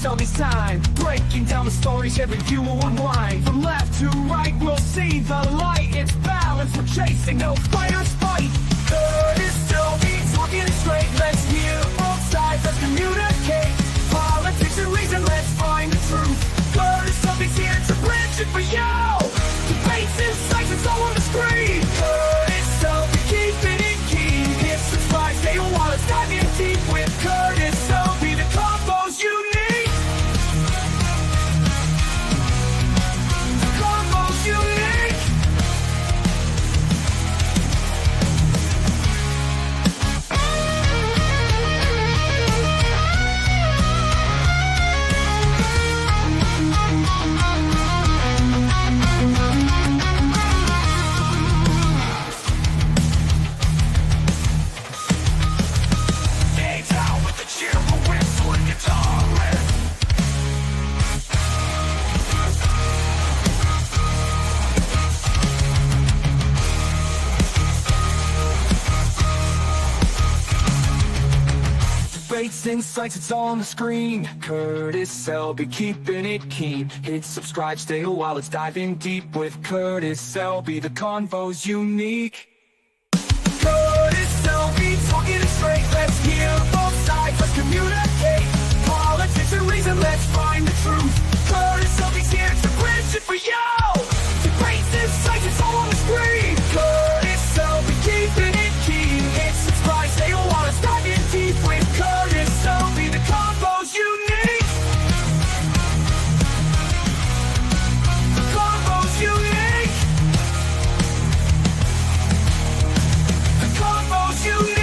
Sony's time, breaking down the stories every view will unwind. From left to right, we'll see the light. It's balance we're chasing, no fighters fight. Curtis Sylvie, talking it straight. Let's hear both sides, let's communicate. Politics and reason, let's find the truth. Curtis Sylvie's here to bridge it for you. Debates, insights, it's all on the screen. Curtis Sylvie, keeping it keen. Hit subscribe, stay a while, let's dive in deep with Curtis Sylvie. The combo's unique. The combo's unique. Days out with the cheerful whistle and guitar riff. Debates, insights, it's all on the screen. Curtis Selby, keeping it keen. Hit subscribe, stay a while, let's dive in deep with Curtis Selby. The convo's unique. Curtis Selby, talking it straight. Let's hear both sides, let's communicate. Politics and reason, let's find the truth. Curtis Selby's here to bridge it for you. Debates, insights, it's all on the screen. Curtis Selby, keeping it keen. Hit subscribe, stay a while, let's dive in deep with Curtis Selby. The combo's unique. The combo's unique. The combo's unique.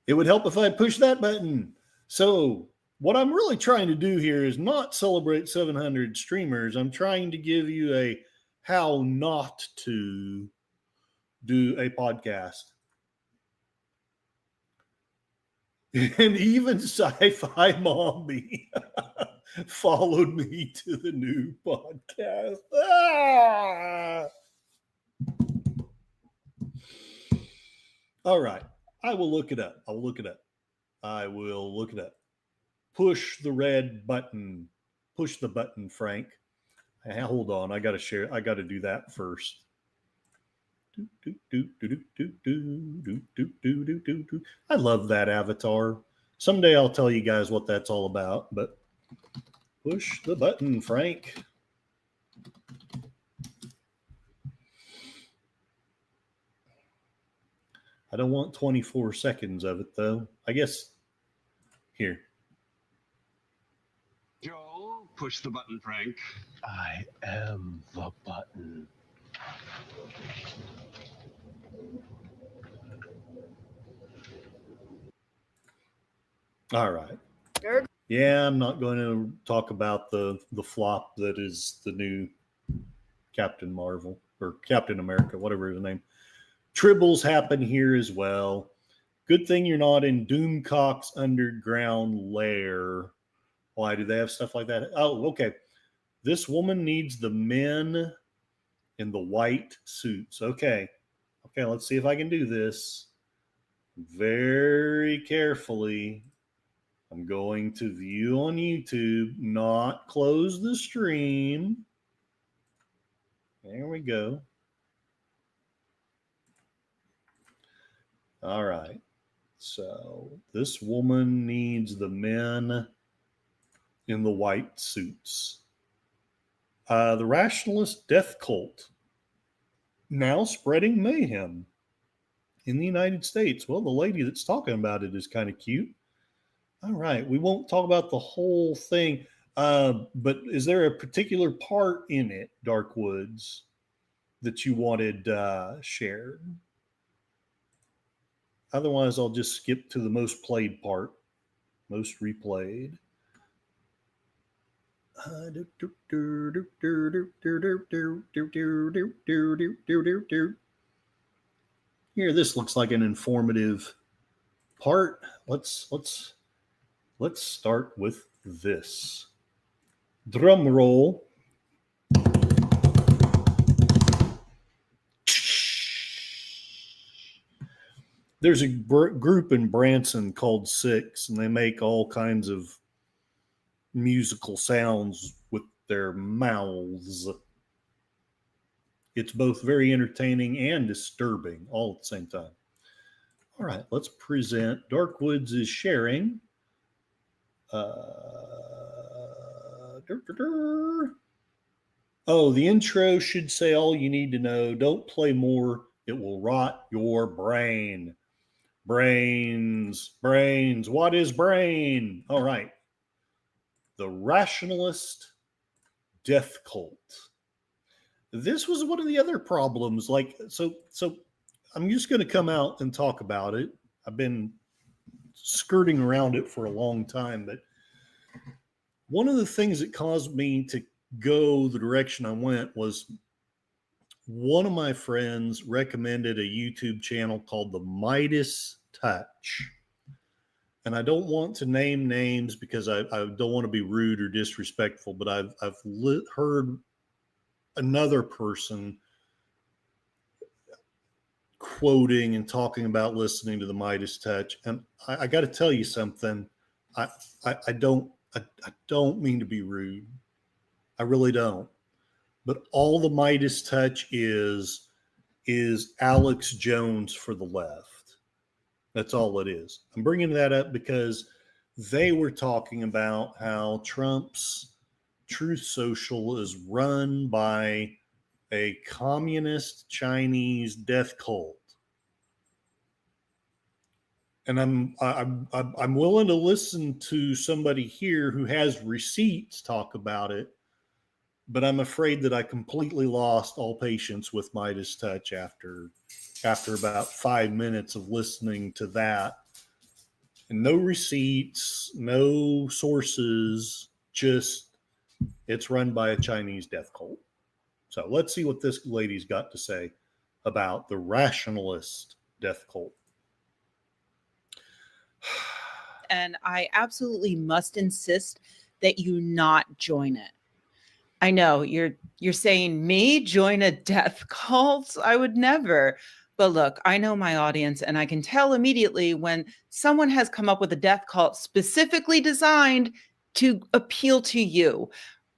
It would help if I push that button. So what I'm really trying to do here is not celebrate 700 streamers. I'm trying to give you a how not to do a podcast. And even Sci-Fi Mommy followed me to the new podcast. Ah! All right. I will look it up. I will look it up. I will look it up. Push the red button. Push the button, Frank. Hey, hold on. I got to share. I got to do that first. I love that avatar. Someday I'll tell you guys what that's all about, but push the button, Frank. I don't want 24 seconds of it, though. I guess here. Joel, push the button, Frank. I am the button. All right. Yeah, I'm not going to talk about the flop that is the new Captain Marvel or Captain America, whatever his name. Tribbles happen here as well. Good thing you're not in Doomcock's underground lair. Why do they have stuff like that? Oh, okay. This woman needs the men in the white suits. Okay. Okay, let's see if I can do this. Very carefully. I'm going to view on YouTube, not close the stream. There we go. All right. So this woman needs the men in the white suits. The rationalist death cult now spreading mayhem in the United States. Well, the lady that's talking about it is kind of cute. All right. We won't talk about the whole thing. But is there a particular part in it, Dark Woods, that you wanted shared? Otherwise, I'll just skip to the most played part, most replayed. Here, this looks like an informative part. Let's start with this. Drum roll. There's a group in Branson called Six, and they make all kinds of musical sounds with their mouths. It's both very entertaining and disturbing all at the same time. All right, let's present. Dark Woods is sharing. Oh, the intro should say all you need to know. Don't play more. It will rot your brain. Brains. What is brain? All right. The rationalist death cult. This was one of the other problems. So I'm just going to come out and talk about it. I've been skirting around it for a long time, but one of the things that caused me to go the direction I went was one of my friends recommended a YouTube channel called The Midas Touch. And I don't want to name names because I don't want to be rude or disrespectful, but I've heard another person quoting and talking about listening to The Midas Touch. And I got to tell you something. I don't mean to be rude. I really don't. But all The Midas Touch is Alex Jones for the left. That's all it is. I'm bringing that up because they were talking about how Trump's Truth Social is run by a communist Chinese death cult. And I'm willing to listen to somebody here who has receipts talk about it, but I'm afraid that I completely lost all patience with Midas Touch after about 5 minutes of listening to that. And no receipts, no sources, just it's run by a Chinese death cult. So let's see what this lady's got to say about the rationalist death cult. and I absolutely must insist that you not join it. I know you're saying me join a death cult? I would never. But look, I know my audience and I can tell immediately when someone has come up with a death cult specifically designed to appeal to you.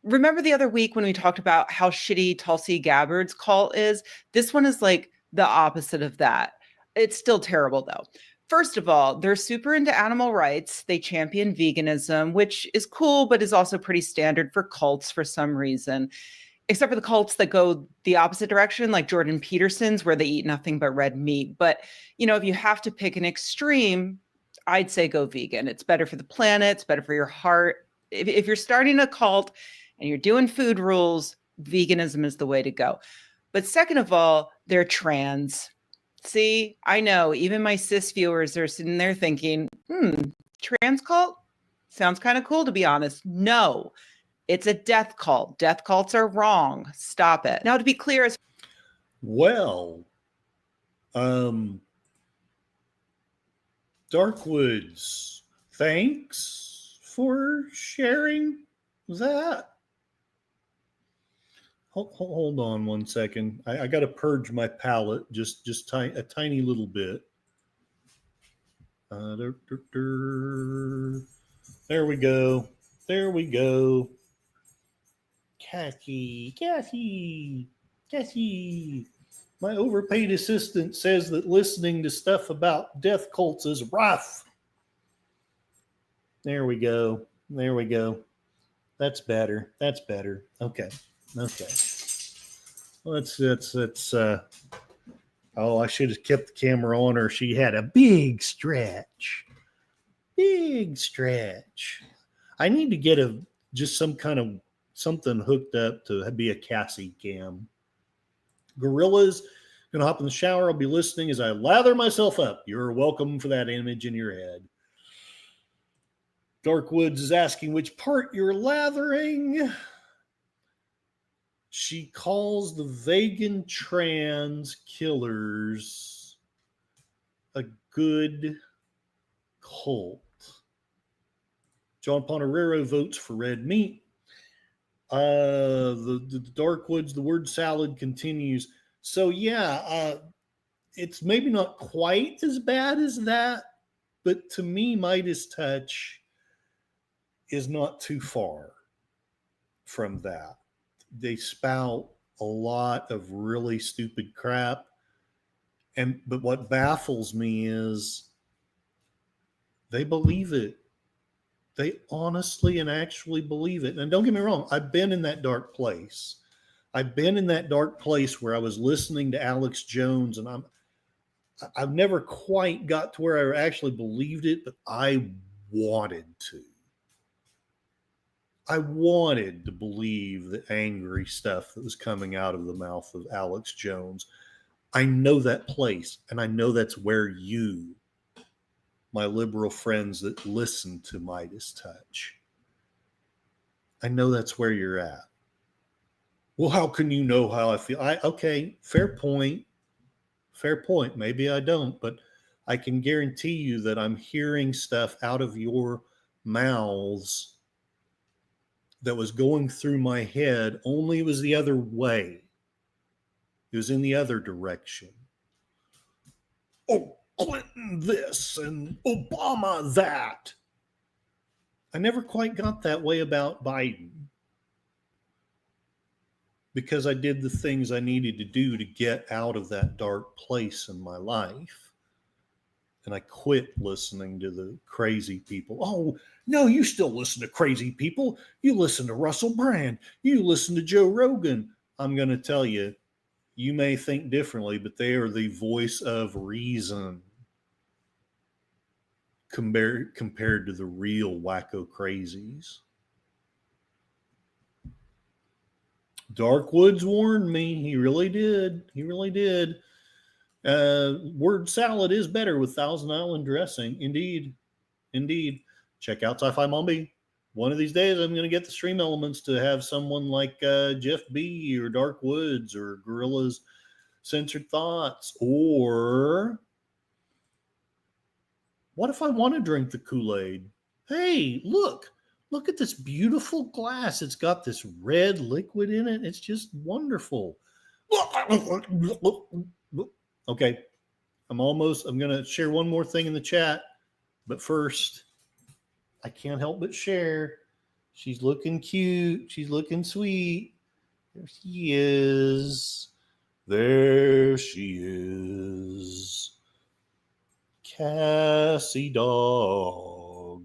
Remember the other week when we talked about how shitty Tulsi Gabbard's cult is? This one is like the opposite of that. It's still terrible though. First of all, they're super into animal rights. They champion veganism, which is cool, but is also pretty standard for cults for some reason, except for the cults that go the opposite direction, like Jordan Peterson's, where they eat nothing but red meat. But, if you have to pick an extreme, I'd say go vegan. It's better for the planet. It's better for your heart. If you're starting a cult and you're doing food rules, veganism is the way to go. But second of all, they're trans. See, I know even my cis viewers are sitting there thinking, trans cult? Sounds kind of cool, to be honest. No, it's a death cult. Death cults are wrong. Stop it. Now, to be clear, as Well, Darkwoods, thanks for sharing that. Hold on one second. I got to purge my palate just a tiny little bit. There we go. There we go. Kathy. My overpaid assistant says that listening to stuff about death cults is rough. There we go. That's better. Okay. Let's I should have kept the camera on her. She had a big stretch. I need to get just some kind of something hooked up to be a Cassie cam. Gorillas, gonna hop in the shower. I'll be listening as I lather myself up. You're welcome for that image in your head. Darkwoods is asking which part you're lathering. She calls the vegan trans killers a good cult. John Ponterero votes for red meat. The Darkwoods, the word salad continues. So yeah, it's maybe not quite as bad as that, but to me, Midas Touch is not too far from that. They spout a lot of really stupid crap. But what baffles me is they believe it. They honestly and actually believe it. And don't get me wrong, I've been in that dark place. I've been in that dark place where I was listening to Alex Jones, and I've never quite got to where I actually believed it, but I wanted to. I wanted to believe the angry stuff that was coming out of the mouth of Alex Jones. I know that place, and I know that's where you, my liberal friends that listen to Midas Touch, I know that's where you're at. Well, how can you know how I feel? Okay, fair point. Maybe I don't, but I can guarantee you that I'm hearing stuff out of your mouths that was going through my head, only it was the other way. It was in the other direction. Oh, Clinton this and Obama that. I never quite got that way about Biden because I did the things I needed to do to get out of that dark place in my life. And I quit listening to the crazy people. Oh, no, you still listen to crazy people. You listen to Russell Brand. You listen to Joe Rogan. I'm going to tell you, you may think differently, but they are the voice of reason compared to the real wacko crazies. Darkwoods warned me. He really did. Word salad is better with Thousand Island dressing. Indeed. Check out Sci-Fi Mombi. One of these days, I'm going to get the stream elements to have someone like Jeff B. or Darkwoods or Gorilla's Censored Thoughts or What if I want to drink the Kool-Aid? Hey, look at this beautiful glass. It's got this red liquid in it. It's just wonderful. Okay, I'm going to share one more thing in the chat. But first, I can't help but share. She's looking cute. She's looking sweet. There she is. There she is. Cassie dog.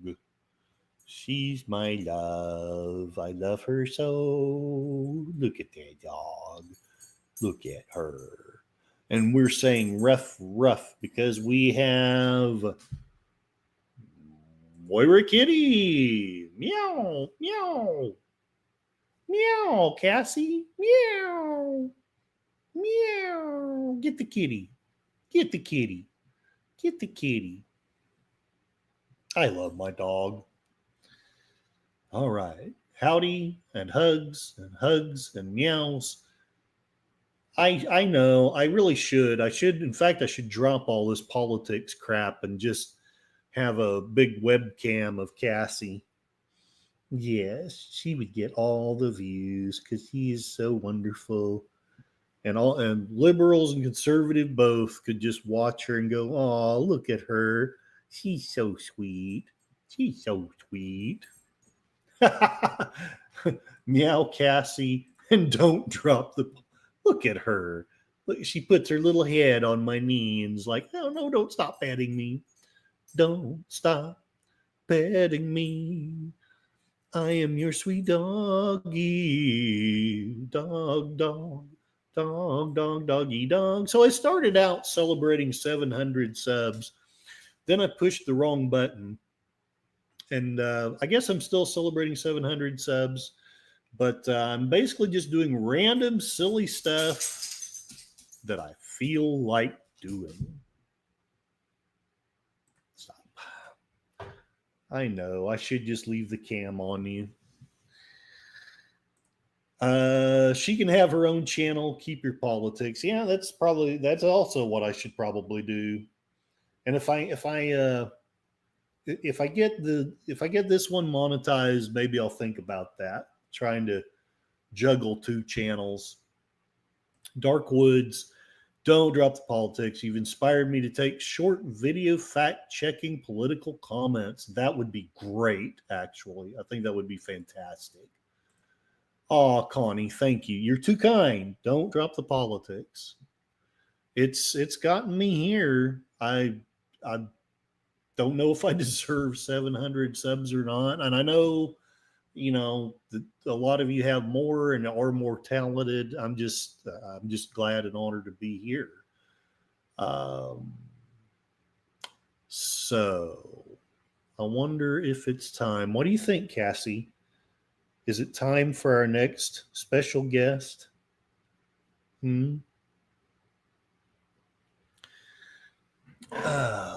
She's my love. I love her so. Look at that dog. Look at her. And we're saying rough because we have Moira Kitty. Meow, meow. Meow, Cassie. Meow. Meow. Get the kitty. Get the kitty. Get the kitty. I love my dog. All right. Howdy and hugs and meows. I know. I really should. In fact, I should drop all this politics crap and just have a big webcam of Cassie. Yes, she would get all the views because she is so wonderful. And liberals and conservative both could just watch her and go, "Oh, look at her. She's so sweet. She's so sweet." Meow, Cassie, and don't drop the. Look at her. Look, she puts her little head on my knee and's like, "No, don't stop petting me. Don't stop petting me. I am your sweet doggy. Dog, dog. Dog, dog, doggy, dog." So I started out celebrating 700 subs. Then I pushed the wrong button. And I guess I'm still celebrating 700 subs. But I'm basically just doing random silly stuff that I feel like doing. Stop. I know. I should just leave the cam on you. She can have her own channel. Keep your politics. Yeah, that's also what I should probably do. And if I get this one monetized, maybe I'll think about that. Trying to juggle two channels. Dark Woods, don't drop the politics. You've inspired me to take short video fact-checking political comments. That would be great, actually. I think that would be fantastic. Oh, Connie, thank you. You're too kind. Don't drop the politics. It's gotten me here. I don't know if I deserve 700 subs or not. And I know, a lot of you have more and are more talented. I'm just glad and honored to be here. So I wonder if it's time. What do you think, Cassie? Is it time for our next special guest?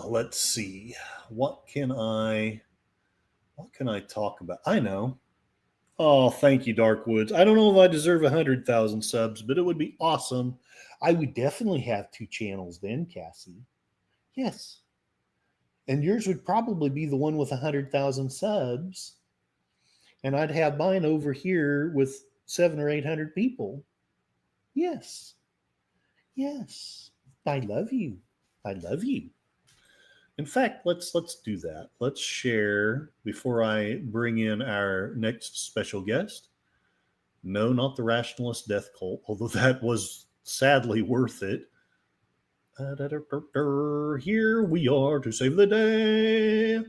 Let's see. What can I talk about? I know. Oh, thank you, Dark Woods. I don't know if I deserve 100,000 subs, but it would be awesome. I would definitely have two channels then, Cassie. Yes. And yours would probably be the one with 100,000 subs. And I'd have mine over here with 700 or 800 people. Yes. Yes. I love you. I love you. In fact, let's do that. Let's share before I bring in our next special guest. No, not the Rationalist Death Cult, although that was sadly worth it. Here we are to save the day.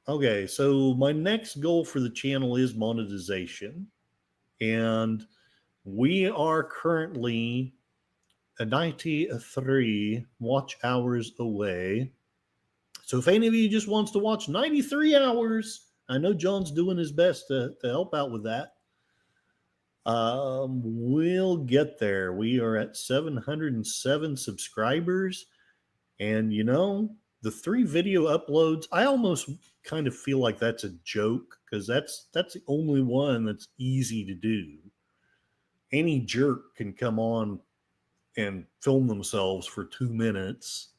Okay, so my next goal for the channel is monetization. And we are currently 93 watch hours away. So if any of you just wants to watch 93 hours, I know John's doing his best to help out with that. We'll get there. We are at 707 subscribers. And the 3 video uploads, I almost kind of feel like that's a joke because that's the only one that's easy to do. Any jerk can come on and film themselves for 2 minutes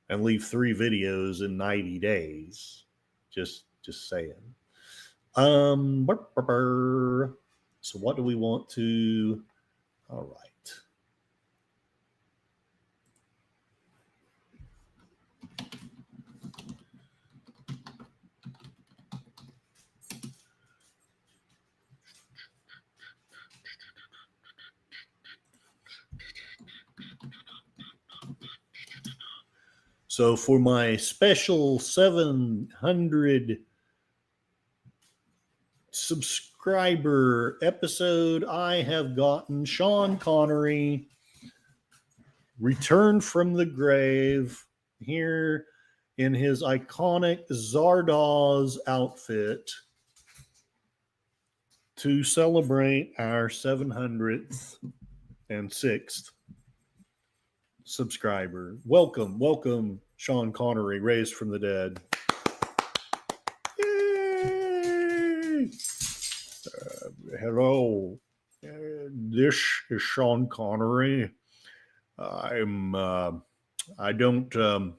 and leave 3 videos in 90 days. Just saying. So what do we want to? All right. So for my special 700 subscriber episode, I have gotten Sean Connery returned from the grave here in his iconic Zardoz outfit to celebrate our 700th and 6th subscriber. Welcome, Sean Connery, raised from the dead. Yay! Hello, this is Sean Connery. I don't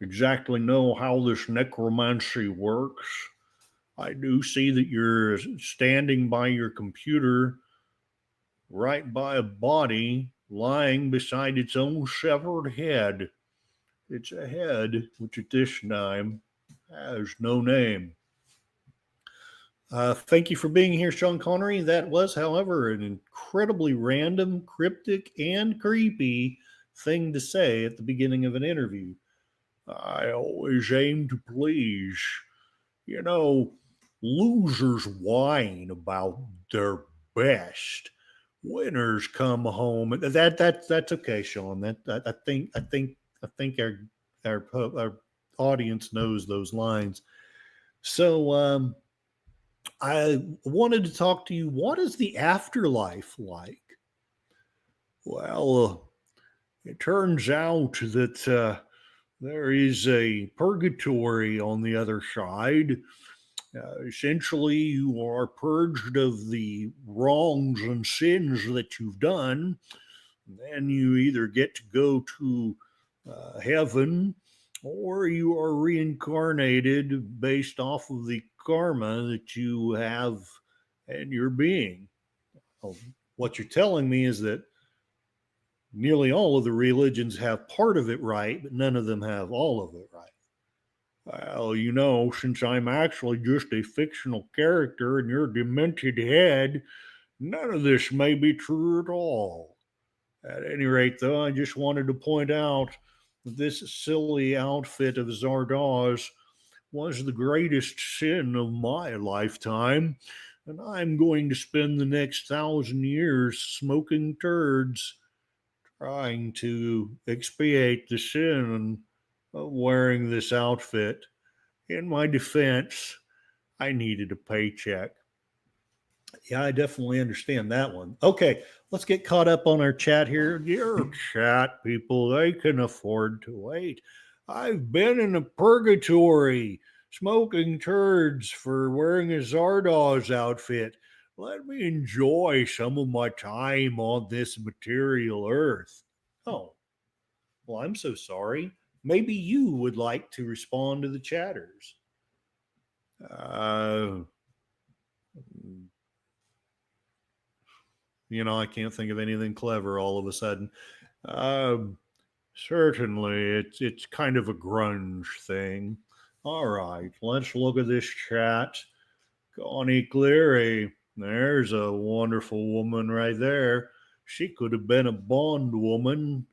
exactly know how this necromancy works. I do see that you're standing by your computer right by a body lying beside its own severed head. It's a head which at this time has no name. Thank you for being here, Sean Connery. That was, however, an incredibly random, cryptic, and creepy thing to say at the beginning of an interview. I always aim to please. You know, losers whine about their best. Winners come home. That's okay, Sean. I think our audience knows those lines. So I wanted to talk to you. What is the afterlife like? Well, it turns out that there is a purgatory on the other side. Essentially, you are purged of the wrongs and sins that you've done. Then you either get to go to heaven, or you are reincarnated based off of the karma that you have in your being. What you're telling me is that nearly all of the religions have part of it right, but none of them have all of it right. Well, you know, since I'm actually just a fictional character in your demented head, none of this may be true at all. At any rate, though, I just wanted to point out that this silly outfit of Zardoz was the greatest sin of my lifetime, and I'm going to spend the next 1,000 years smoking turds, trying to expiate the sin of wearing this outfit. In my defense, I needed a paycheck. Yeah, I definitely understand that one. Okay, let's get caught up on our chat here. Your chat people, they can afford to wait. I've been in a purgatory smoking turds for wearing a Zardoz outfit. Let me enjoy some of my time on this material earth. Oh, well, I'm so sorry. Maybe you would like to respond to the chatters. You know, I can't think of anything clever all of a sudden. Certainly, it's kind of a grunge thing. All right, let's look at this chat. Connie Cleary, there's a wonderful woman right there. She could have been a Bond woman.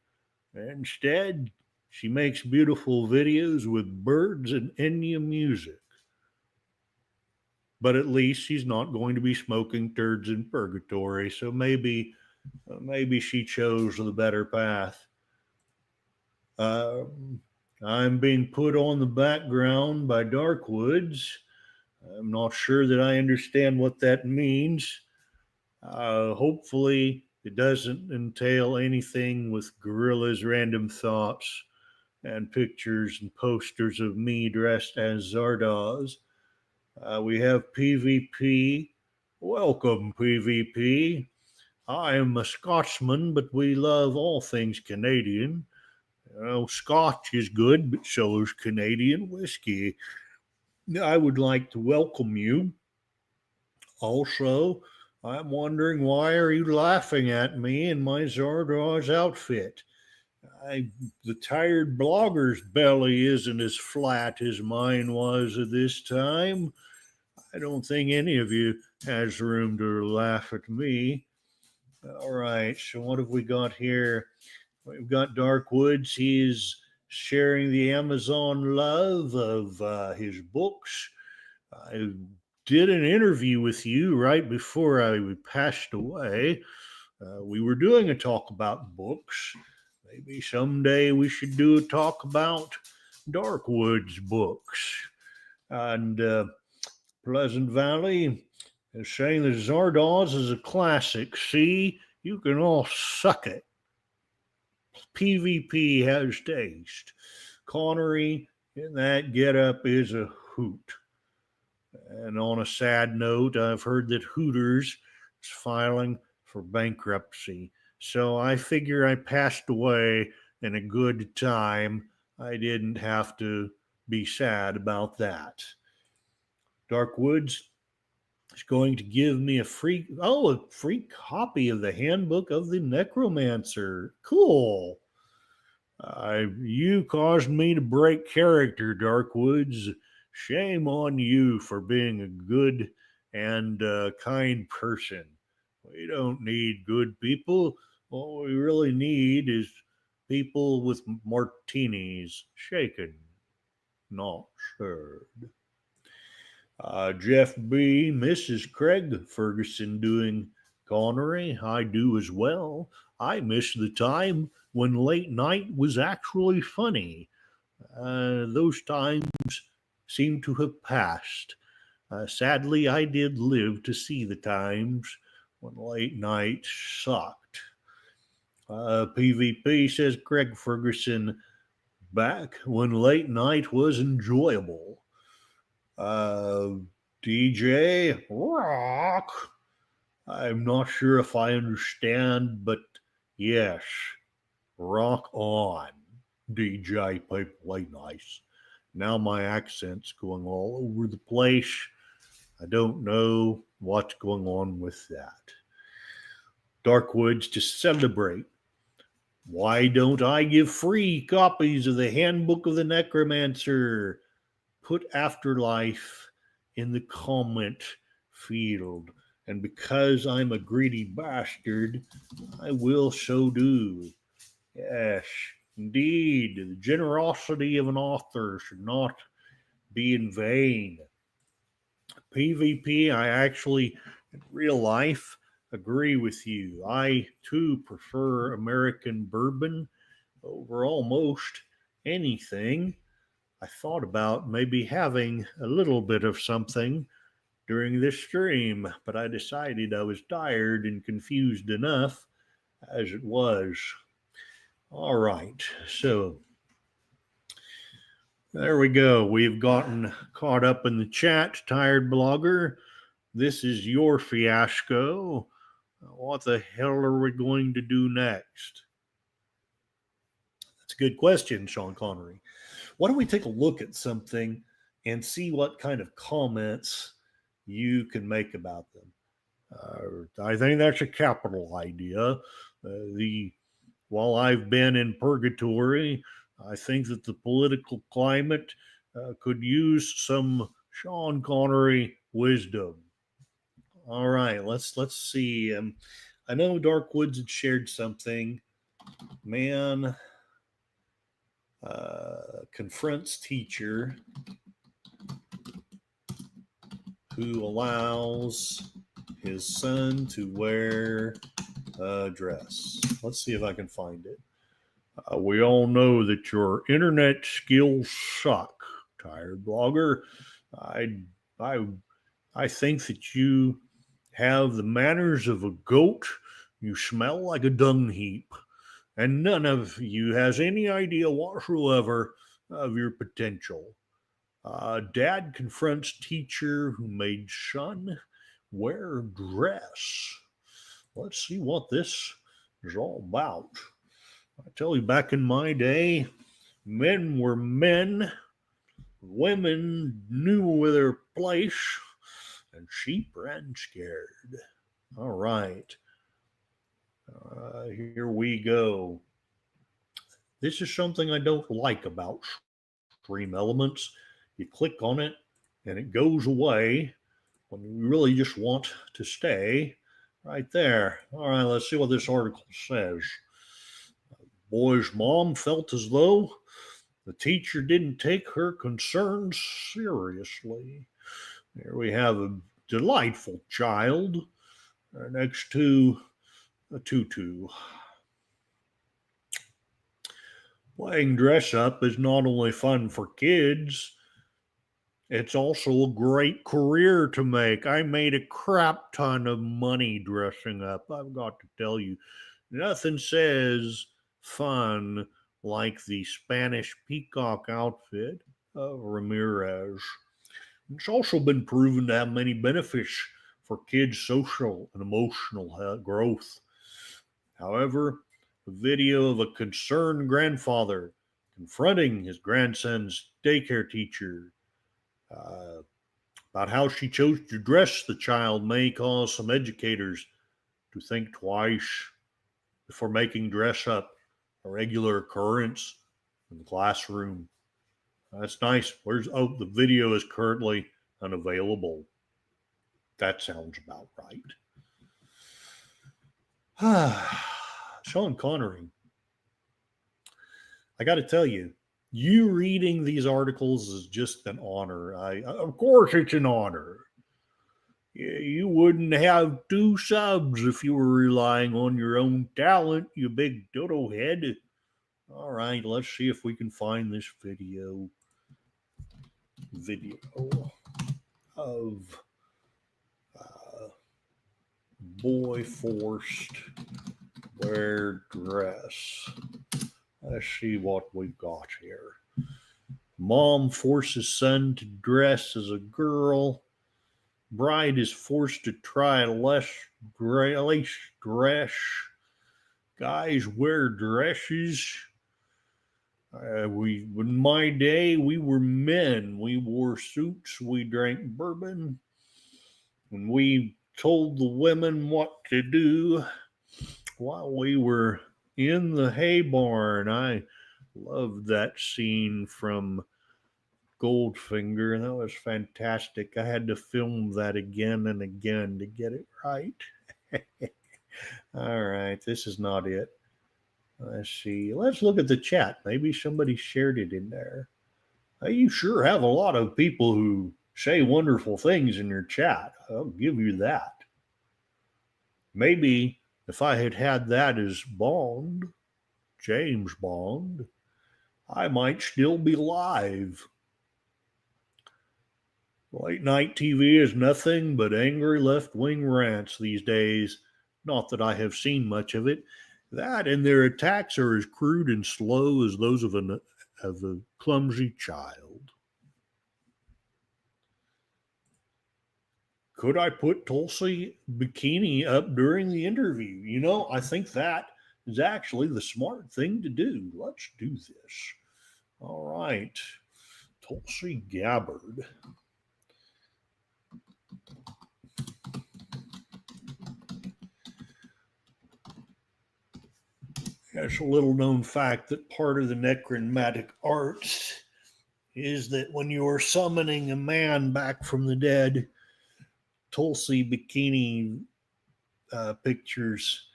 Instead, she makes beautiful videos with birds and Enya music. But at least she's not going to be smoking turds in purgatory, so maybe she chose the better path. I'm being put on the background by Darkwoods. I'm not sure that I understand what that means. Hopefully, it doesn't entail anything with Gorilla's random thoughts and pictures and posters of me dressed as Zardoz. We have PvP. Welcome, PvP. I am a Scotsman, but we love all things Canadian. Scotch is good, but so is Canadian whiskey. I would like to welcome you. Also, I'm wondering, why are you laughing at me in my Zardoz outfit? The tired blogger's belly isn't as flat as mine was at this time. I don't think any of you has room to laugh at me. All right, so what have we got here? We've got Dark Woods. He's sharing the Amazon love of his books. I did an interview with you right before I passed away. We were doing a talk about books. Maybe someday we should do a talk about Dark Woods books. And Pleasant Valley is saying that Zardoz is a classic. See, you can all suck it. PvP has taste. Connery in that getup is a hoot. And on a sad note, I've heard that Hooters is filing for bankruptcy. So I figure I passed away in a good time. I didn't have to be sad about that. Dark Woods is going to give me a free copy of the Handbook of the Necromancer. Cool. You caused me to break character, Dark Woods. Shame on you for being a good and kind person. We don't need good people. All we really need is people with martinis shaken, not stirred. Jeff B. Mrs. Craig Ferguson doing Connery. I do as well. I miss the time when late night was actually funny. Those times seem to have passed. Sadly, I did live to see the times when late night sucked. PvP, says Craig Ferguson, back when late night was enjoyable. DJ Rock, I'm not sure if I understand, but yes, rock on, DJ Pipe Late Nice. Now my accent's going all over the place. I don't know what's going on with that. Dark Woods, to celebrate, why don't I give free copies of the Handbook of the Necromancer? Put Afterlife in the comment field. And because I'm a greedy bastard, I will so do. Yes, indeed, the generosity of an author should not be in vain. PvP, I actually, in real life, agree with you. I, too, prefer American bourbon over almost anything. I thought about maybe having a little bit of something during this stream, but I decided I was tired and confused enough as it was. All right, so there we go. We've gotten caught up in the chat, Tired Blogger. This is your fiasco. What the hell are we going to do next? That's a good question, Sean Connery. Why don't we take a look at something and see what kind of comments you can make about them? I think that's a capital idea. While I've been in purgatory, I think that the political climate could use some Sean Connery wisdom. All right, let's see. I know Dark Woods had shared something. Man confronts teacher who allows his son to wear a dress. Let's see if I can find it. We all know that your internet skills suck, Tired Blogger. I think that you have the manners of a goat. You smell like a dung heap. And none of you has any idea whatsoever of your potential. Dad confronts teacher who made son wear dress. Let's see what this is all about. I tell you, back in my day, men were men, women knew their place, and sheep ran scared. All right. Here we go. This is something I don't like about Stream Elements. You click on it and it goes away when you really just want to stay right there. All right, let's see what this article says. Boy's mom felt as though the teacher didn't take her concerns seriously. Here we have a delightful child next to a tutu. Playing dress up is not only fun for kids, it's also a great career to make. I made a crap ton of money dressing up. I've got to tell you, nothing says fun like the Spanish peacock outfit of Ramirez. It's also been proven to have many benefits for kids' social and emotional growth. However, a video of a concerned grandfather confronting his grandson's daycare teacher about how she chose to dress the child may cause some educators to think twice before making dress up a regular occurrence in the classroom. That's nice. The video is currently unavailable. That sounds about right. Sean Connery. I got to tell you, you reading these articles is just an honor. Of course, it's an honor. You wouldn't have 2 subs if you were relying on your own talent, you big dodo head. All right, let's see if we can find this video of boy forced wear dress. Let's see what we've got here. Mom forces son to dress as a girl. Bride is forced to try less dress. Guys wear dresses. In my day, we were men. We wore suits. We drank bourbon. And we told the women what to do while we were in the hay barn. I loved that scene from Goldfinger. That was fantastic. I had to film that again and again to get it right. All right, this is not it. Let's see. Let's look at the chat. Maybe somebody shared it in there. You sure have a lot of people who say wonderful things in your chat. I'll give you that. Maybe if I had had that as Bond, James Bond, I might still be live. Late night TV is nothing but angry left-wing rants these days. Not that I have seen much of it. That and their attacks are as crude and slow as those of a clumsy child. Could I put Tulsi bikini up during the interview? You know, I think that is actually the smart thing to do. Let's do this. All right. Tulsi Gabbard. It's a little known fact that part of the necromantic arts is that when you are summoning a man back from the dead, Tulsi bikini pictures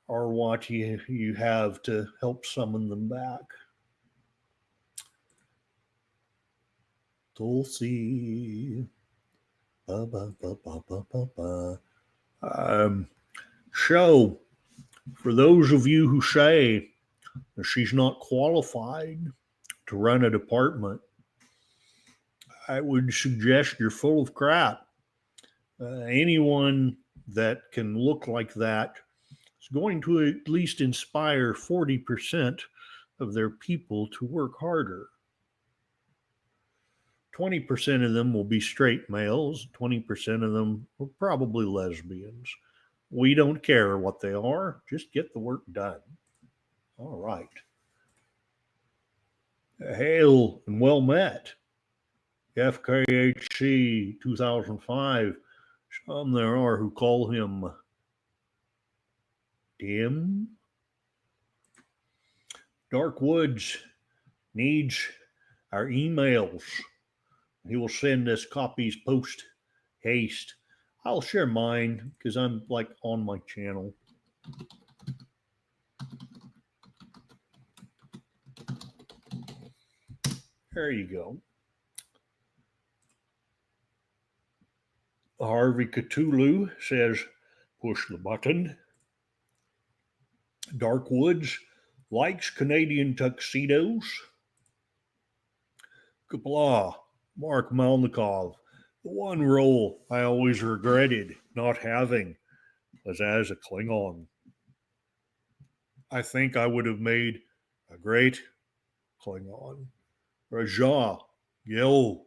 are what you have to help summon them back. Tulsi. Ba, ba, ba, ba, ba, ba, ba. So, for those of you who say that she's not qualified to run a department, I would suggest you're full of crap. Anyone that can look like that is going to at least inspire 40% of their people to work harder. 20% of them will be straight males. 20% of them are probably lesbians. We don't care what they are. Just get the work done. All right. Hail and well met. FKHC 2005. Some there are who call him Tim. Dark Woods needs our emails. He will send us copies post haste. I'll share mine because I'm like on my channel. There you go. Harvey Cthulhu says, push the button. Dark Woods likes Canadian tuxedos. Kapla, Mark Malnikov. The one role I always regretted not having was as a Klingon. I think I would have made a great Klingon. Raja, yo.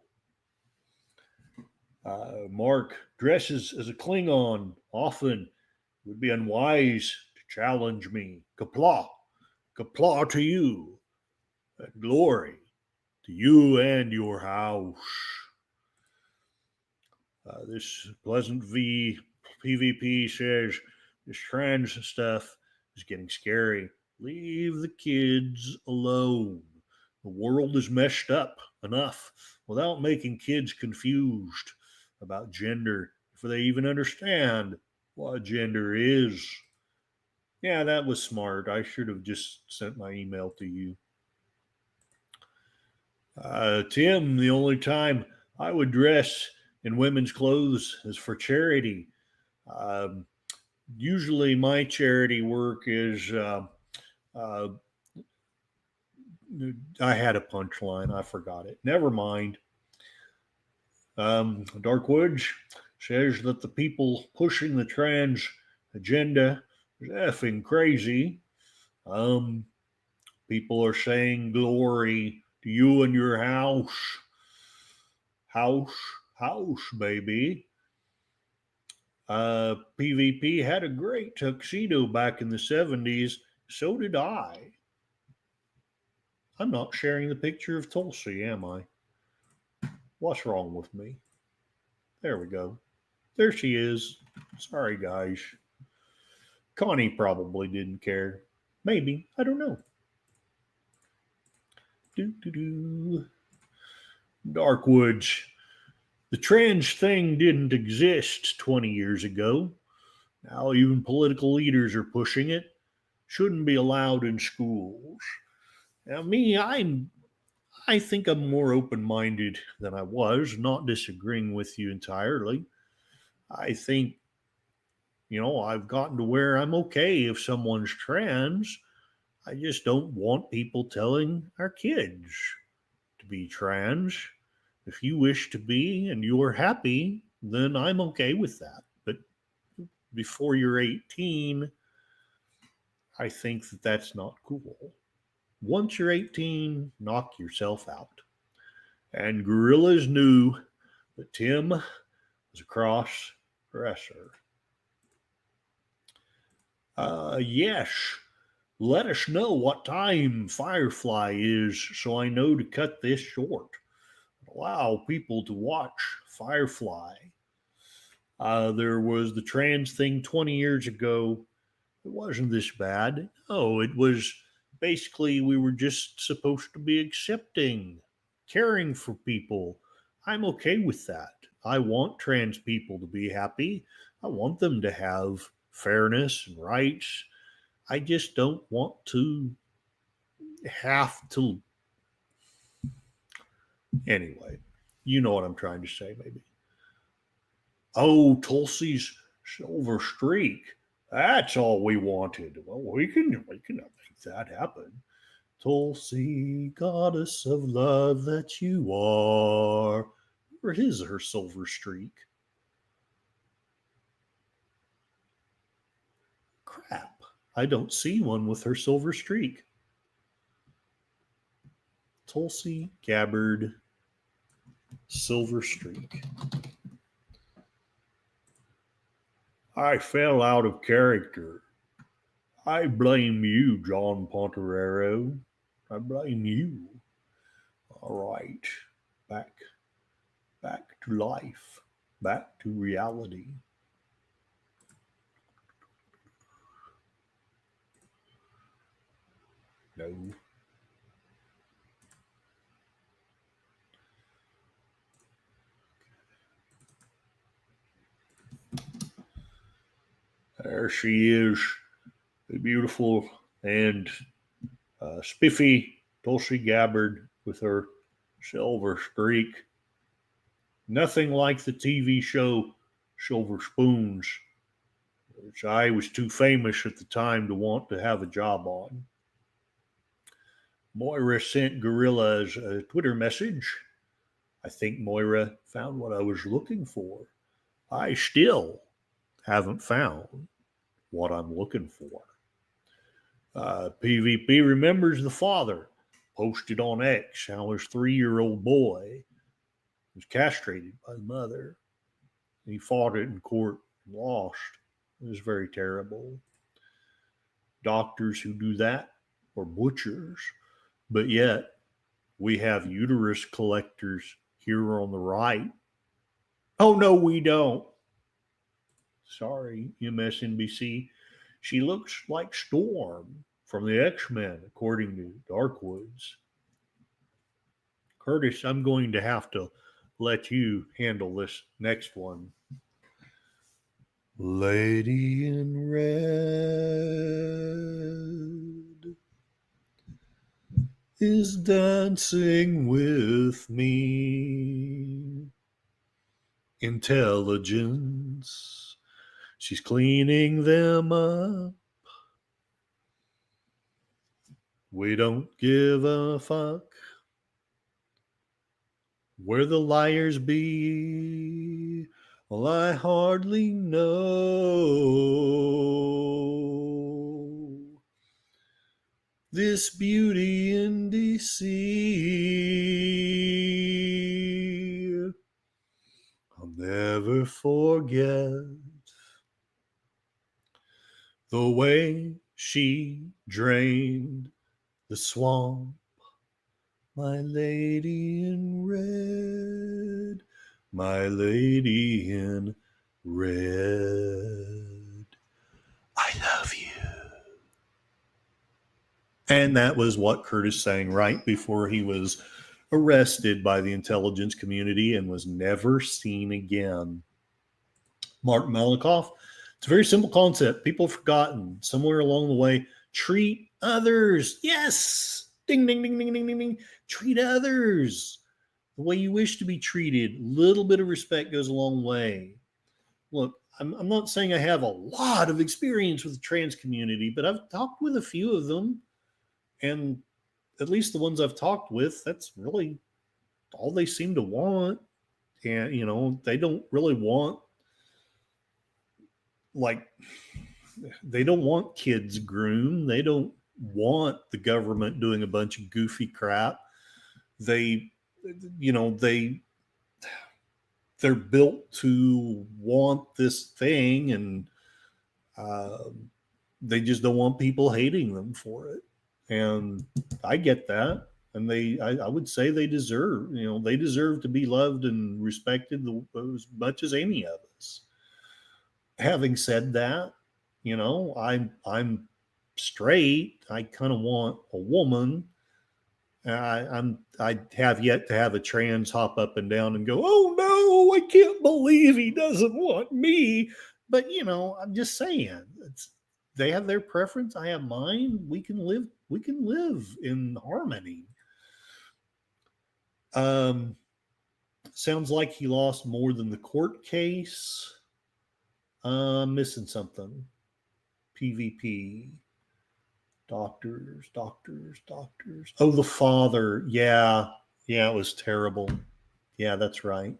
Mark dresses as a Klingon often. It would be unwise to challenge me. Kapla, kapla to you. And glory to you and your house. This Pleasant V PvP says this trans stuff is getting scary. Leave the kids alone. The world is messed up enough without making kids confused about gender, if they even understand what gender is. Yeah, that was smart. I should have just sent my email to you. Tim, the only time I would dress in women's clothes is for charity. Usually my charity work is, I had a punchline. I forgot it. Never mind. Dark Woods says that the people pushing the trans agenda is effing crazy. People are saying glory to you and your house. House, baby. PvP had a great tuxedo back in the 70s. So did I. I'm not sharing the picture of Tulsi, am I? What's wrong with me? There we go. There she is. Sorry, guys. Connie probably didn't care. Maybe. I don't know. Dark Woods. The trans thing didn't exist 20 years ago. Now even political leaders are pushing it. Shouldn't be allowed in schools. Now me, I think I'm more open-minded than I was, not disagreeing with you entirely. I think, I've gotten to where I'm okay if someone's trans. I just don't want people telling our kids to be trans. If you wish to be and you're happy, then I'm okay with that. But before you're 18, I think that that's not cool. Once you're 18, knock yourself out. And Gorillas knew that Tim was a cross dresser. Yes, let us know what time Firefly is so I know to cut this short. Allow people to watch Firefly. There was the trans thing 20 years ago. It wasn't this bad. No, it was basically we were just supposed to be accepting, caring for people. I'm okay with that. I want trans people to be happy. I want them to have fairness and rights. I just don't want to have to. Anyway, you know what I'm trying to say, maybe. Oh, Tulsi's silver streak. That's all we wanted. Well, we can make that happen. Tulsi, goddess of love that you are. Where is her silver streak? Crap. I don't see one with her silver streak. Tulsi Gabbard, silver streak. I fell out of character. I blame you, John Ponterero. I blame you. All right. Back to life. Back to reality. No. There she is, the beautiful and spiffy Tulsi Gabbard with her silver streak. Nothing like the TV show Silver Spoons, which I was too famous at the time to want to have a job on. Moira sent Gorillas a Twitter message. I think Moira found what I was looking for. I still haven't found what I'm looking for. PvP remembers the father posted on X how his 3-year-old boy was castrated by the mother. He fought it in court and lost. It was very terrible. Doctors who do that are butchers, but yet we have uterus collectors here on the right. Oh, no, we don't. Sorry, MSNBC. She looks like Storm from the X-Men, according to Darkwoods. Curtis, I'm going to have to let you handle this next one. Lady in Red is dancing with me. Intelligence, she's cleaning them up. We don't give a fuck where the liars be. Well, I hardly know this beauty in DC. I'll never forget the way she drained the swamp. My lady in red, my lady in red, I love you. And that was what Curtis sang right before he was arrested by the intelligence community and was never seen again. Mark Malikoff. It's a very simple concept. People have forgotten somewhere along the way. Treat others. Yes. Ding, ding, ding, ding, ding, ding, ding. Treat others the way you wish to be treated. Little bit of respect goes a long way. Look, I'm not saying I have a lot of experience with the trans community, but I've talked with a few of them. And at least the ones I've talked with, that's really all they seem to want. And, you know, they don't really want, like, they don't want kids groomed. They don't want the government doing a bunch of goofy crap. They, you know, they're built to want this thing, and they just don't want people hating them for it. And I get that. And I would say they deserve to be loved and respected as much as any of us. Having said that, you know, I'm straight. I kind of want a woman. I have yet to have a trans hop up and down and go, oh no, I can't believe he doesn't want me. But, you know, I'm just saying, they have their preference. I have mine. We can live in harmony. Sounds like he lost more than the court case. Missing something. PvP. Doctors. Oh, the father. Yeah, it was terrible. Yeah, that's right.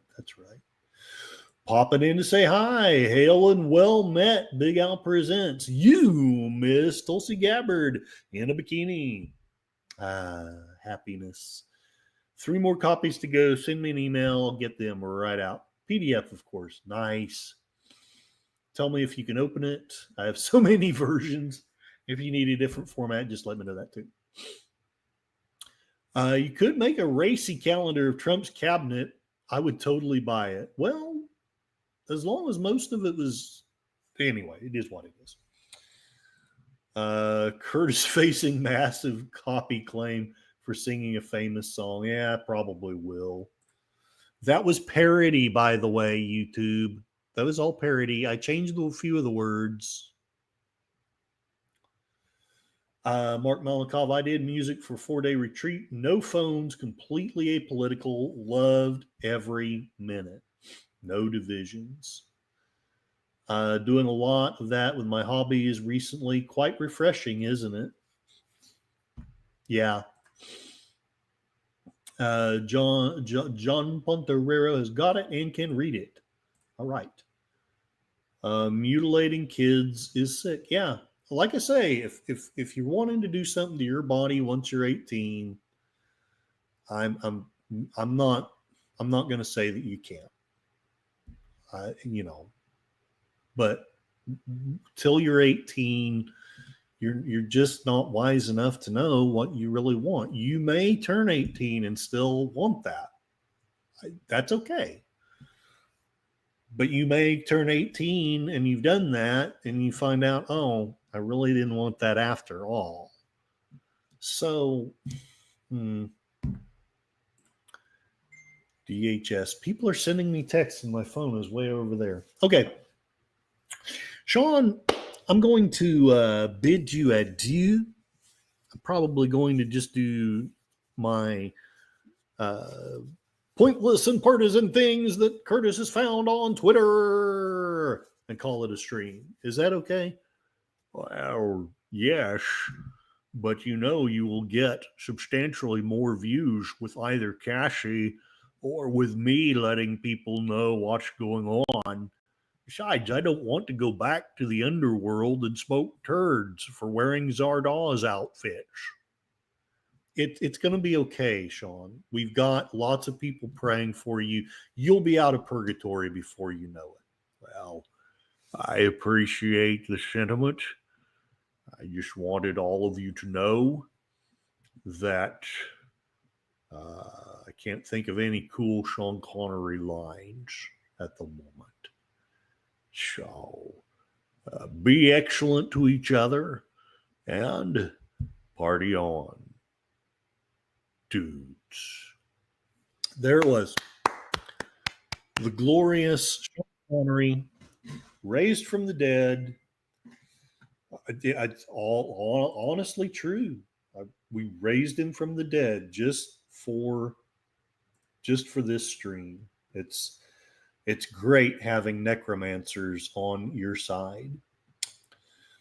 Popping in to say hi. Hail and well met. Big Al presents you, Miss Tulsi Gabbard, in a bikini. Happiness. 3 more copies to go. Send me an email. I'll get them right out. PDF, of course. Nice. Tell me if you can open it. I have so many versions. If you need a different format, just let me know that too. You could make a racy calendar of Trump's cabinet. I would totally buy it. Well, as long as most of it was, anyway, it is what it is. Curtis facing massive copy claim for singing a famous song. Yeah, probably will. That was parody, by the way, YouTube. That was all parody. I changed a few of the words. Mark Malankov, I did music for 4-day retreat. No phones, completely apolitical. Loved every minute. No divisions. Doing a lot of that with my hobbies recently. Quite refreshing, isn't it? Yeah. John Ponterero has got it and can read it. All right. Mutilating kids is sick. Yeah. Like I say, if you're wanting to do something to your body once you're 18, I'm not going to say that you can't. But till you're 18, you're just not wise enough to know what you really want. You may turn 18 and still want that. That's okay. But you may turn 18 and you've done that and you find out, oh, I really didn't want that after all. So, DHS. People are sending me texts and my phone is way over there. Okay. Sean, I'm going to bid you adieu. I'm probably going to just do my pointless and partisan things that Curtis has found on Twitter and call it a stream. Is that okay? Well, yes, but you will get substantially more views with either Cassie or with me letting people know what's going on. Besides, I don't want to go back to the underworld and smoke turds for wearing Zardaw's outfits. It's going to be okay, Sean. We've got lots of people praying for you. You'll be out of purgatory before you know it. Well, I appreciate the sentiment. I just wanted all of you to know that I can't think of any cool Sean Connery lines at the moment. So be excellent to each other and party on, dudes. There it was. The glorious Sean Connery, raised from the dead. It's all honestly true. We raised him from the dead just for this stream. It's great having necromancers on your side.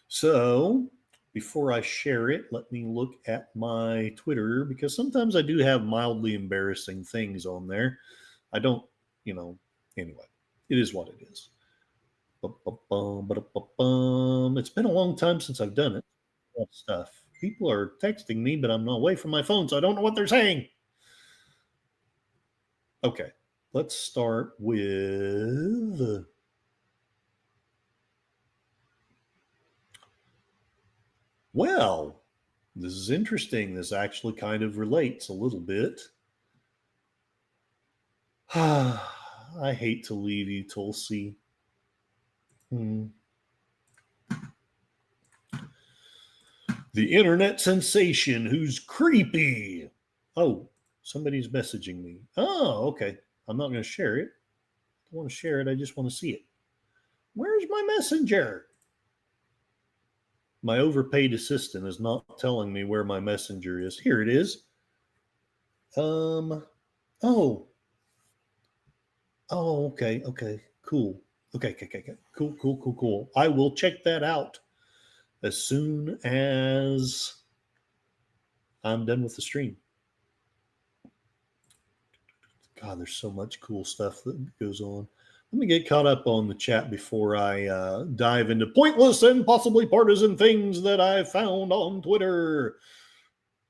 So before I share it, let me look at my Twitter, because sometimes I do have mildly embarrassing things on there. I don't, anyway, it is what it is. It's been a long time since I've done it. Stuff. People are texting me, but I'm away from my phone, so I don't know what they're saying. Okay, let's start with well, this is interesting. This actually kind of relates a little bit. I hate to leave you, Tulsi. The internet sensation who's creepy. Oh, somebody's messaging me. Oh, okay. I'm not going to share it. I don't want to share it. I just want to see it. Where's my messenger? My overpaid assistant is not telling me where my messenger is. Here it is. Oh, okay. Cool. Okay. Cool. I will check that out as soon as I'm done with the stream. God, there's so much cool stuff that goes on. Let me get caught up on the chat before I dive into pointless and possibly partisan things that I found on Twitter.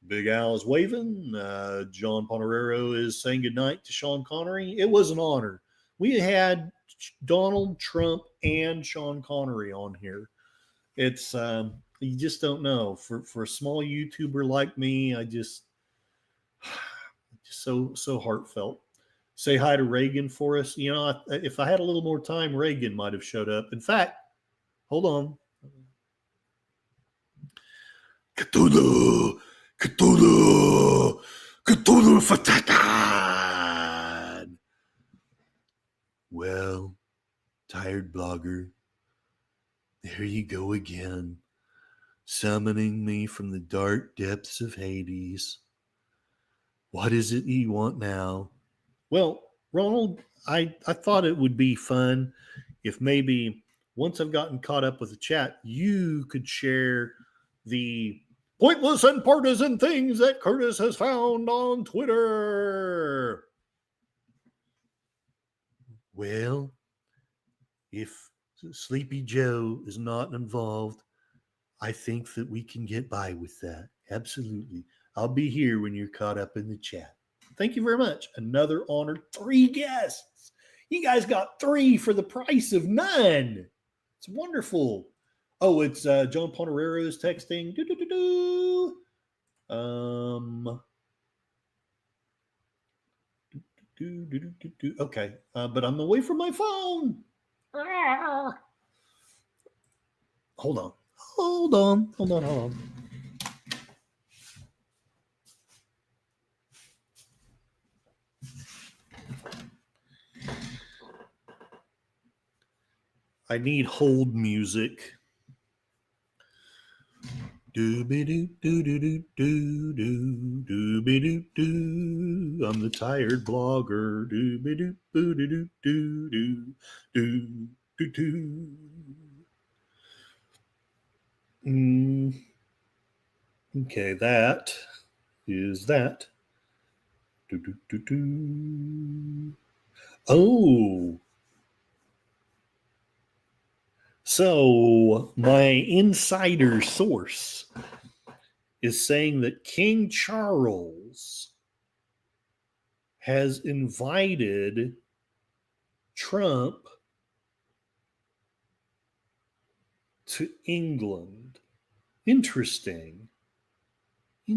Big Al is waving. John Ponterero is saying goodnight to Sean Connery. It was an honor. We had Donald Trump and Sean Connery on here. It's You just don't know. For a small YouTuber like me, I just so heartfelt. Say hi to Reagan for us. You know, if I had a little more time, Reagan might have showed up. In fact, hold on. Cthulhu, Cthulhu, Cthulhu Fatakan. Well, tired blogger, there you go again, summoning me from the dark depths of Hades. What is it you want now? Well, Ronald, I thought it would be fun if maybe once I've gotten caught up with the chat, you could share the pointless and partisan things that Curtis has found on Twitter. Well, if Sleepy Joe is not involved, I think that we can get by with that. Absolutely. I'll be here when you're caught up in the chat. Thank you very much. Another honor. 3 guests. You guys got 3 for the price of none. It's wonderful. Oh, it's John Ponerero is texting. Okay, but I'm away from my phone. Hold on. I need hold music. Do-be-do-do-do-do-do-do-be-do-do. I'm the tired blogger. Do-be-do-do-do-do-do-do-do. Okay, that is that. Do-do-do-do. Oh. So my insider source is saying that King Charles has invited Trump to England. Interesting. I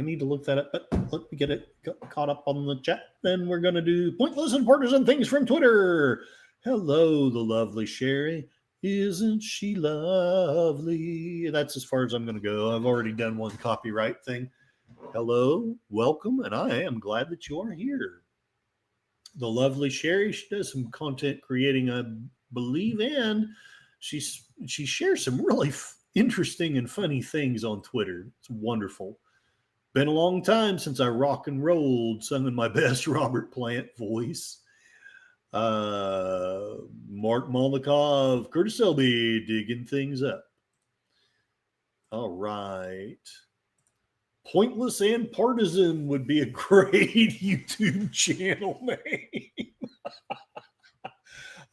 need to look that up, but let me get it caught up on the chat. Then we're going to do pointless and partisan things from Twitter. Hello, the lovely Sherry. Isn't she lovely? That's as far as I'm going to go. I've already done one copyright thing. Hello, welcome, and I am glad that you are here. The lovely Sherry, she does some content creating, I believe, and she shares some really interesting and funny things on Twitter. It's wonderful. Been a long time since I rock and rolled, sung in my best Robert Plant voice. Mark Molnikov, Curtis Selby, digging things up. All right. Pointless and Partisan would be a great YouTube channel name.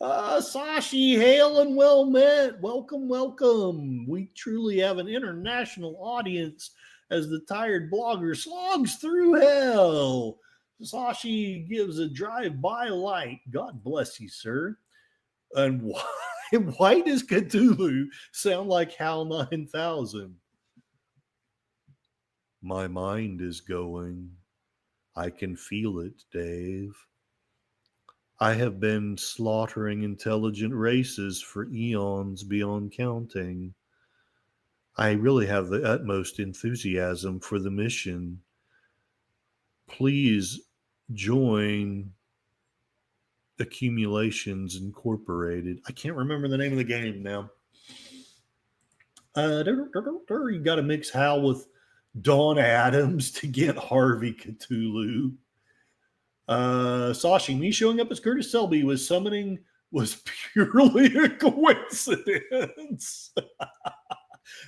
Sashi, hail and well met. Welcome. We truly have an international audience as the tired blogger slogs through hell. Sashi gives a drive-by light. God bless you, sir. And why does Cthulhu sound like HAL 9000? My mind is going. I can feel it, Dave. I have been slaughtering intelligent races for eons beyond counting. I really have the utmost enthusiasm for the mission. Please join Accumulations Incorporated. I can't remember the name of the game now. You got to mix Hal with Dawn Adams to get Harvey Cthulhu. Sashi, me showing up as Curtis Selby was purely a coincidence.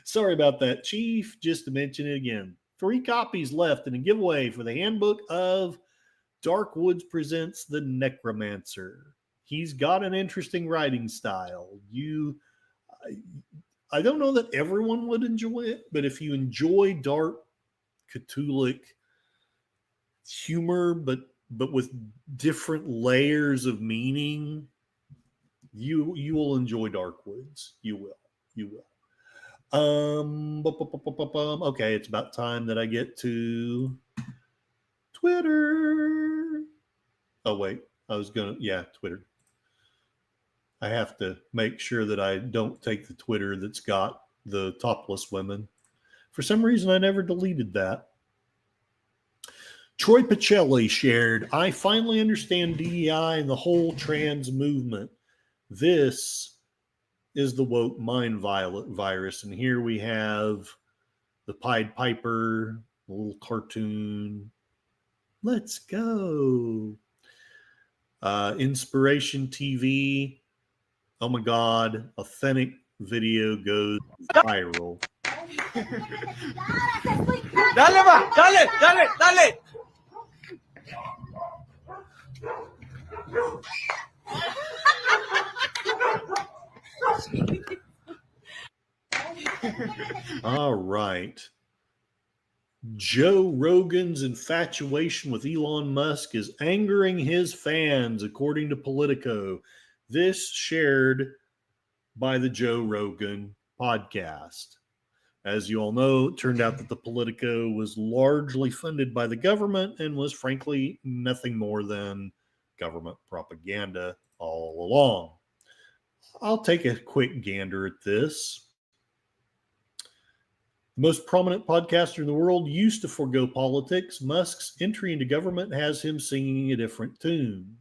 Sorry about that, Chief. Just to mention it again. 3 copies left in a giveaway for the handbook of Dark Woods Presents the Necromancer. He's got an interesting writing style. I don't know that everyone would enjoy it, but if you enjoy dark Cthulhic humor, but with different layers of meaning, you will enjoy Dark Woods. You will. Okay, it's about time that I get to Twitter. Oh, wait. Twitter. I have to make sure that I don't take the Twitter that's got the topless women. For some reason, I never deleted that. Troy Pacelli shared, I finally understand DEI and the whole trans movement. This is the woke mind virus. And here we have the Pied Piper, a little cartoon. Let's go. Inspiration TV. Oh my God. Authentic video goes viral. Dale, va, dale, dale, dale. All right. Joe Rogan's infatuation with Elon Musk is angering his fans, according to Politico. This shared by the Joe Rogan podcast. As you all know, it turned out that the Politico was largely funded by the government and was frankly nothing more than government propaganda all along. I'll take a quick gander at this. The most prominent podcaster in the world used to forego politics. Musk's entry into government has him singing a different tune.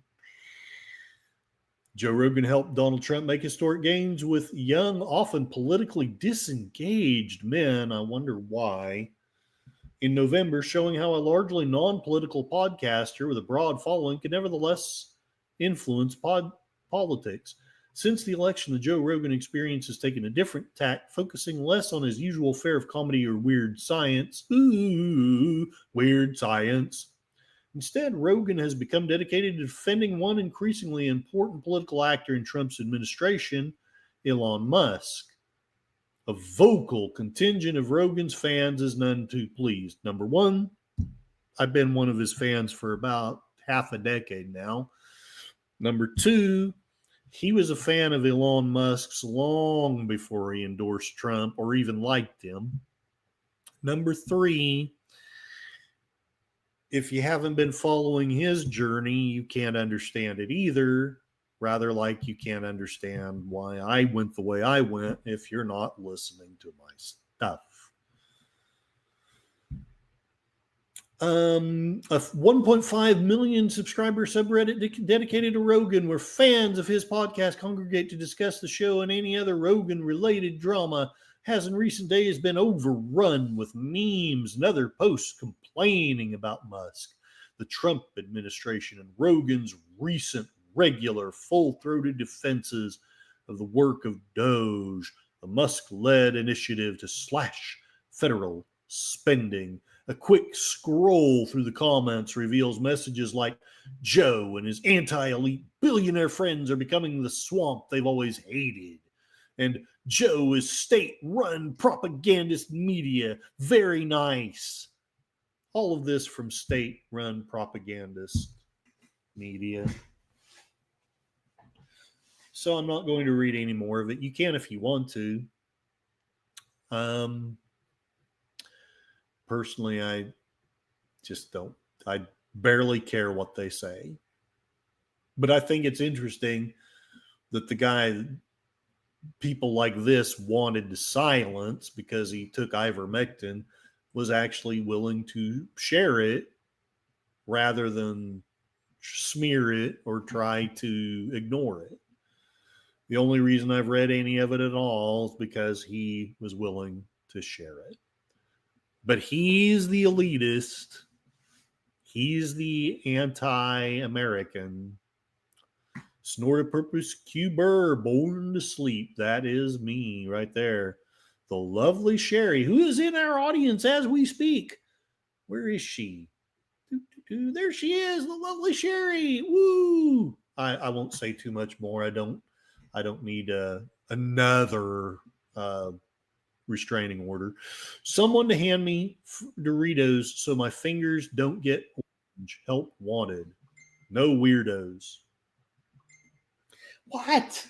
Joe Rogan helped Donald Trump make historic gains with young, often politically disengaged men. I wonder why. In November, showing how a largely non-political podcaster with a broad following can nevertheless influence politics. Since the election, the Joe Rogan Experience has taken a different tack, focusing less on his usual fare of comedy or weird science. Ooh, weird science. Instead, Rogan has become dedicated to defending one increasingly important political actor in Trump's administration, Elon Musk. A vocal contingent of Rogan's fans is none too pleased. Number one, I've been one of his fans for about half a decade now. Number two, he was a fan of Elon Musk's long before he endorsed Trump or even liked him. Number three, if you haven't been following his journey, you can't understand it either. Rather, like you can't understand why I went the way I went if you're not listening to my stuff. A 1.5 million subscriber subreddit dedicated to Rogan, where fans of his podcast congregate to discuss the show and any other Rogan-related drama, has in recent days been overrun with memes and other posts complaining about Musk, the Trump administration, and Rogan's recent regular full-throated defenses of the work of Doge, the Musk-led initiative to slash federal spending. A quick scroll through the comments reveals messages like Joe and his anti-elite billionaire friends are becoming the swamp they've always hated. And Joe is state-run propagandist media. Very nice. All of this from state-run propagandist media. So I'm not going to read any more of it. You can if you want to. Personally, I just don't. I barely care what they say. But I think it's interesting that the guy people like this wanted to silence because he took ivermectin was actually willing to share it rather than smear it or try to ignore it. The only reason I've read any of it at all is because he was willing to share it. But he's the elitist. He's the anti-American. Snort a purpose cuber, born to sleep. That is me right there. The lovely Sherry, who is in our audience as we speak. Where is she? There she is, the lovely Sherry. Woo! I won't say too much more. I don't need another restraining order. Someone to hand me Doritos so my fingers don't get orange. Help wanted. No weirdos. What?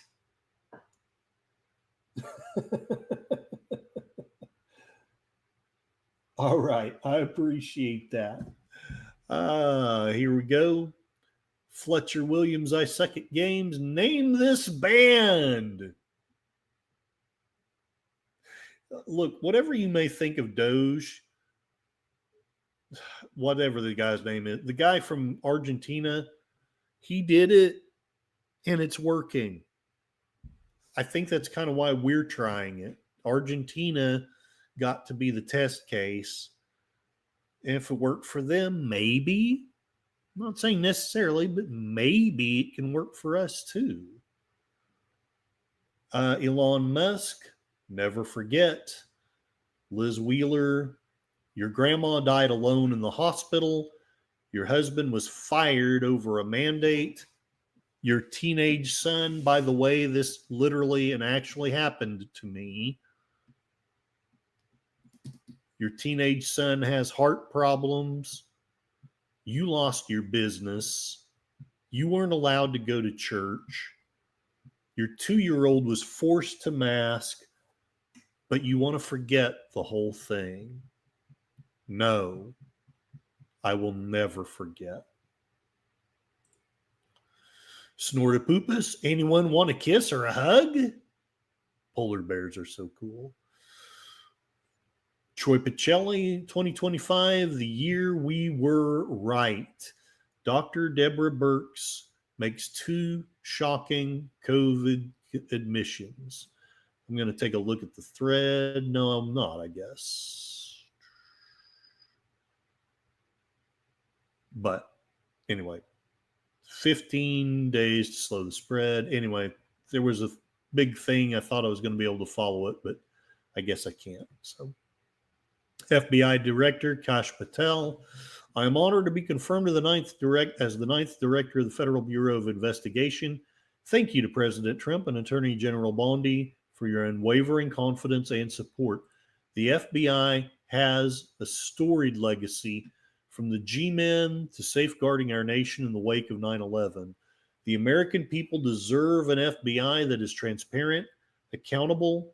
All right. I appreciate that. Here we go. Fletcher Williams, I Suck at Games. Name this band. Look, whatever you may think of Doge, whatever the guy's name is, the guy from Argentina, he did it and it's working. I think that's kind of why we're trying it. Argentina got to be the test case. And if it worked for them, maybe. I'm not saying necessarily, but maybe it can work for us too. Elon Musk, never forget. Liz Wheeler, your grandma died alone in the hospital. Your husband was fired over a mandate. Your teenage son, by the way, this literally and actually happened to me. Your teenage son has heart problems. You lost your business. You weren't allowed to go to church. Your 2-year-old was forced to mask, but you want to forget the whole thing. No, I will never forget. Snortopoopas, anyone want a kiss or a hug? Polar bears are so cool. Troy Pacelli, 2025, the year we were right. Dr. Deborah Birx makes 2 shocking COVID admissions. I'm going to take a look at the thread. No, I'm not, I guess. But anyway, 15 days to slow the spread. Anyway, there was a big thing. I thought I was going to be able to follow it, but I guess I can't. So, FBI Director Kash Patel, I am honored to be confirmed as the 9th Director of the Federal Bureau of Investigation. Thank you to President Trump and Attorney General Bondi for your unwavering confidence and support. The FBI has a storied legacy from the G-men to safeguarding our nation in the wake of 9/11. The American people deserve an FBI that is transparent, accountable,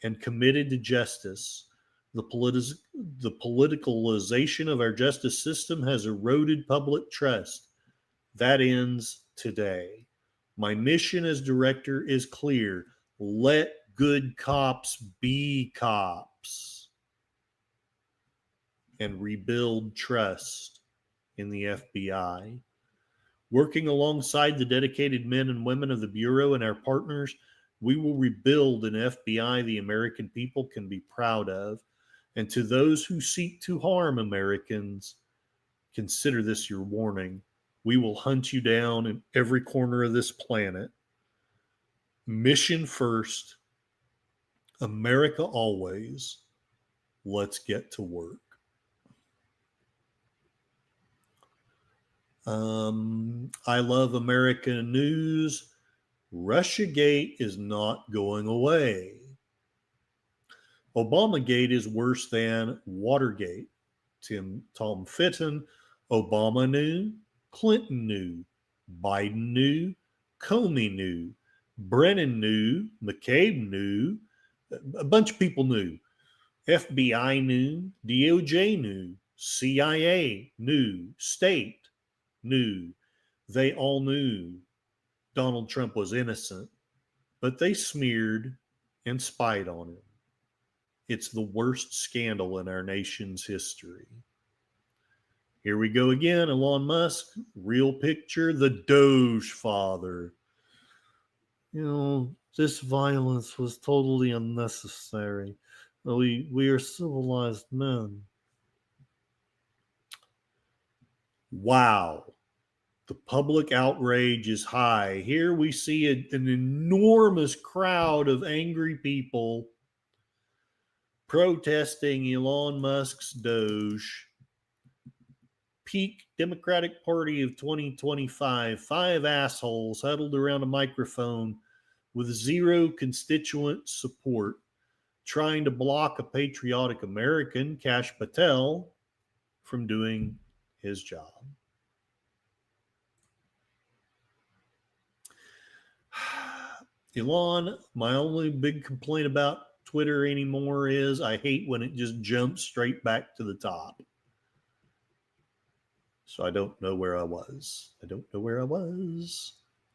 and committed to justice. The politicalization of our justice system has eroded public trust. That ends today. My mission as director is clear. Let good cops be cops and rebuild trust in the FBI. Working alongside the dedicated men and women of the Bureau and our partners, we will rebuild an FBI the American people can be proud of. And to those who seek to harm Americans, consider this your warning. We will hunt you down in every corner of this planet. Mission first, America always. Let's get to work. I love American news. Russiagate is not going away. Obamagate is worse than Watergate. Tom Fitton, Obama knew, Clinton knew, Biden knew, Comey knew, Brennan knew, McCabe knew, a bunch of people knew. FBI knew, DOJ knew, CIA knew, state knew. They all knew Donald Trump was innocent, but they smeared and spied on him. It's the worst scandal in our nation's history. Here we go again. Elon Musk, real picture, the Doge father. You know, this violence was totally unnecessary. We are civilized men. Wow. The public outrage is high. Here we see an enormous crowd of angry people protesting Elon Musk's Doge. Peak Democratic Party of 2025. 5 assholes huddled around a microphone with 0 constituent support, trying to block a patriotic American, Kash Patel, from doing his job. Elon, my only big complaint about Twitter anymore is. I hate when it just jumps straight back to the top. So I don't know where I was. I don't know where I was.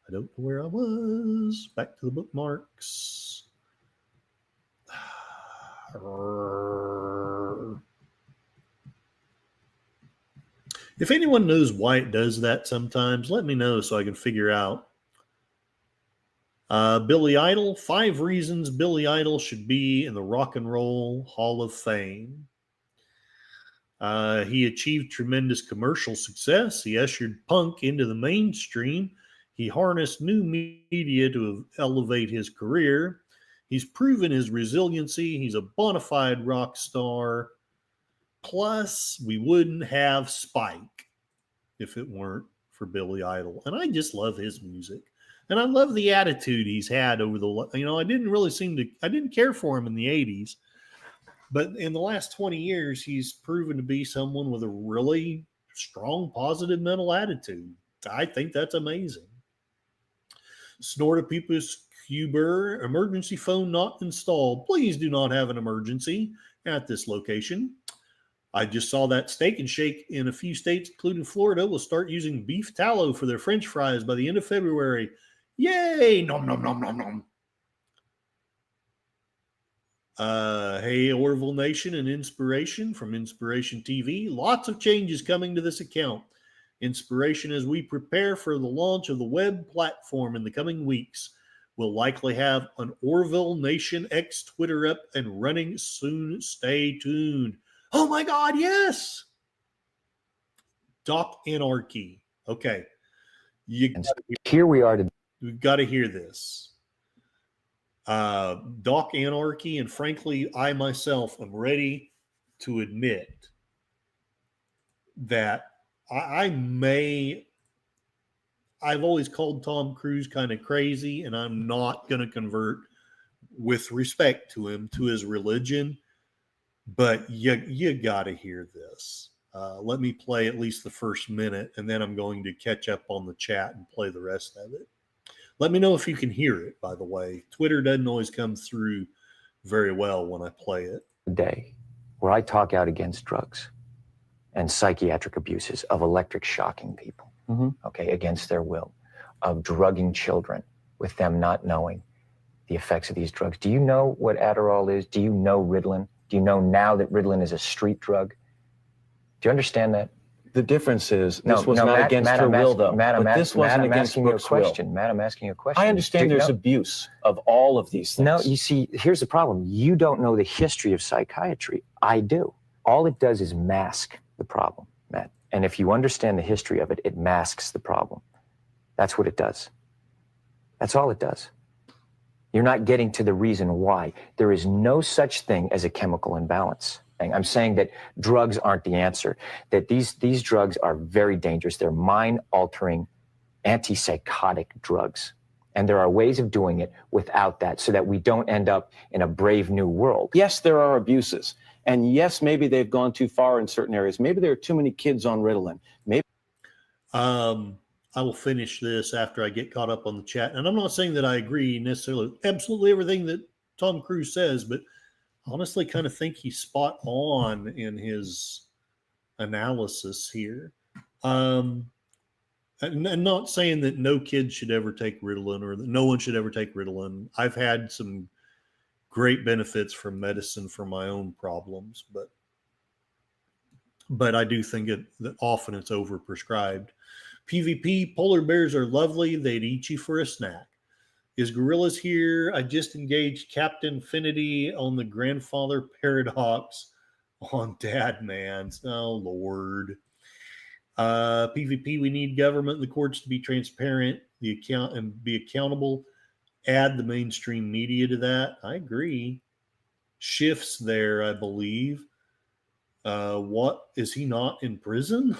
I don't know where I was. Back to the bookmarks. If anyone knows why it does that sometimes, let me know so I can figure out. Billy Idol, 5 reasons Billy Idol should be in the Rock and Roll Hall of Fame. He achieved tremendous commercial success. He ushered punk into the mainstream. He harnessed new media to elevate his career. He's proven his resiliency. He's a bona fide rock star. Plus, we wouldn't have Spike if it weren't for Billy Idol. And I just love his music. And I love the attitude he's had over the, I didn't care for him in the 80s. But in the last 20 years, he's proven to be someone with a really strong, positive mental attitude. I think that's amazing. Snortopepus Huber, emergency phone not installed. Please do not have an emergency at this location. I just saw that Steak and Shake in a few states, including Florida, will start using beef tallow for their French fries by the end of February. Yay! Nom, nom, nom, nom, nom. Hey, Orville Nation and Inspiration from Inspiration TV. Lots of changes coming to this account. Inspiration as we prepare for the launch of the web platform in the coming weeks. We'll likely have an Orville Nation X Twitter up and running soon. Stay tuned. Oh my God, yes! Doc Anarchy. Okay. Here we are today. We've got to hear this. Doc Anarchy, and frankly, I myself am ready to admit that I've always called Tom Cruise kind of crazy, and I'm not going to convert with respect to him, to his religion, but you got to hear this. Let me play at least the first minute, and then I'm going to catch up on the chat and play the rest of it. Let me know if you can hear it, by the way. Twitter doesn't always come through very well when I play it. Day where I talk out against drugs and psychiatric abuses of electric shocking people, okay, against their will, of drugging children with them not knowing the effects of these drugs. Do you know what Adderall is? Do you know Ritalin? Do you know now that Ritalin is a street drug? Do you understand that? The difference is this was not against her will, though. But this wasn't against Brooke's will. Matt, I'm asking you a question. I understand there's abuse of all of these things. No, you see, here's the problem. You don't know the history of psychiatry. I do. All it does is mask the problem, Matt. And if you understand the history of it, it masks the problem. That's what it does. That's all it does. You're not getting to the reason why. There is no such thing as a chemical imbalance. I'm saying that drugs aren't the answer, that these drugs are very dangerous. They're mind-altering, antipsychotic drugs. And there are ways of doing it without that so that we don't end up in a brave new world. Yes, there are abuses. And yes, maybe they've gone too far in certain areas. Maybe there are too many kids on Ritalin. Maybe. I will finish this after I get caught up on the chat. And I'm not saying that I agree necessarily absolutely everything that Tom Cruise says, but honestly kind of think he's spot on in his analysis here. And not saying that no kid should ever take Ritalin or that no one should ever take Ritalin. I've had some great benefits from medicine for my own problems, but I do think that often it's overprescribed. PvP, polar bears are lovely. They'd eat you for a snack. Is Gorillas here? I just engaged Captain Finity on the grandfather paradox on Dad Man's. Oh, Lord. PvP, we need government and the courts to be transparent, and be accountable. Add the mainstream media to that. I agree. Shifts there, I believe. What? Is he not in prison?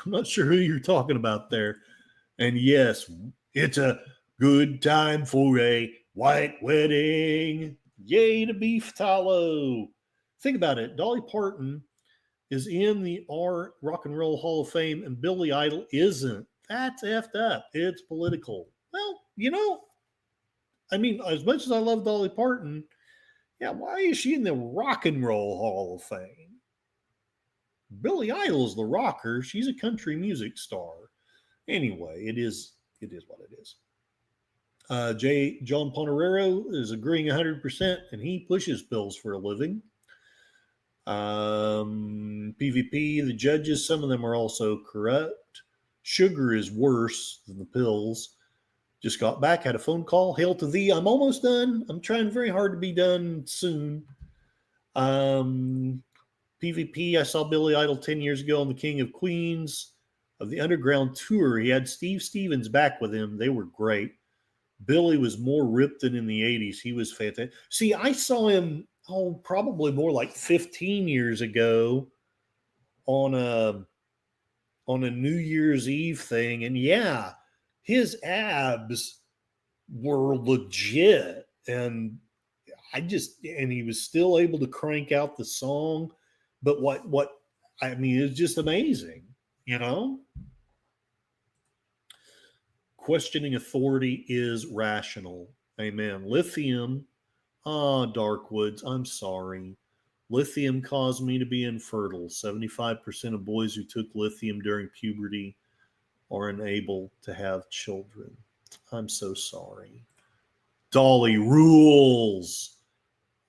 I'm not sure who you're talking about there. And yes, it's a good time for a white wedding. Yay to beef tallow. Think about it. Dolly Parton is in the Rock and Roll Hall of Fame and Billy Idol isn't. That's effed up. It's political. Well, I mean, as much as I love Dolly Parton, Yeah, why is she in the Rock and Roll Hall of Fame? Billy Idol's the rocker. She's a country music star. Anyway, it is what it is. John Ponerero is agreeing 100%, and he pushes pills for a living. PvP, the judges, some of them are also corrupt. Sugar is worse than the pills. Just got back, had a phone call. Hail to thee. I'm almost done. I'm trying very hard to be done soon. PvP, I saw Billy Idol 10 years ago on the King of Queens of the Underground Tour. He had Steve Stevens back with him. They were great. Billy was more ripped than in the 80s. He was fantastic. See, I saw him, probably more like 15 years ago on a New Year's Eve thing. And yeah, his abs were legit. And he was still able to crank out the song. But what I mean, it's just amazing, you know? Questioning authority is rational. Amen. Lithium, Darkwoods, I'm sorry. Lithium caused me to be infertile. 75% of boys who took lithium during puberty are unable to have children. I'm so sorry. Dolly rules.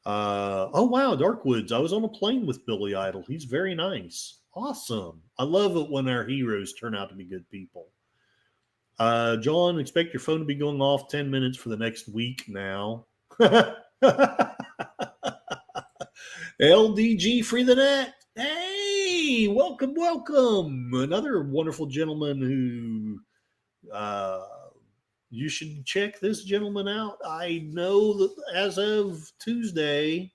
Oh, wow, Darkwoods. I was on a plane with Billy Idol. He's very nice. Awesome. I love it when our heroes turn out to be good people. John, expect your phone to be going off 10 minutes for the next week now. LDG Free the Net. Hey, welcome. Another wonderful gentleman who you should check this gentleman out. I know that as of Tuesday,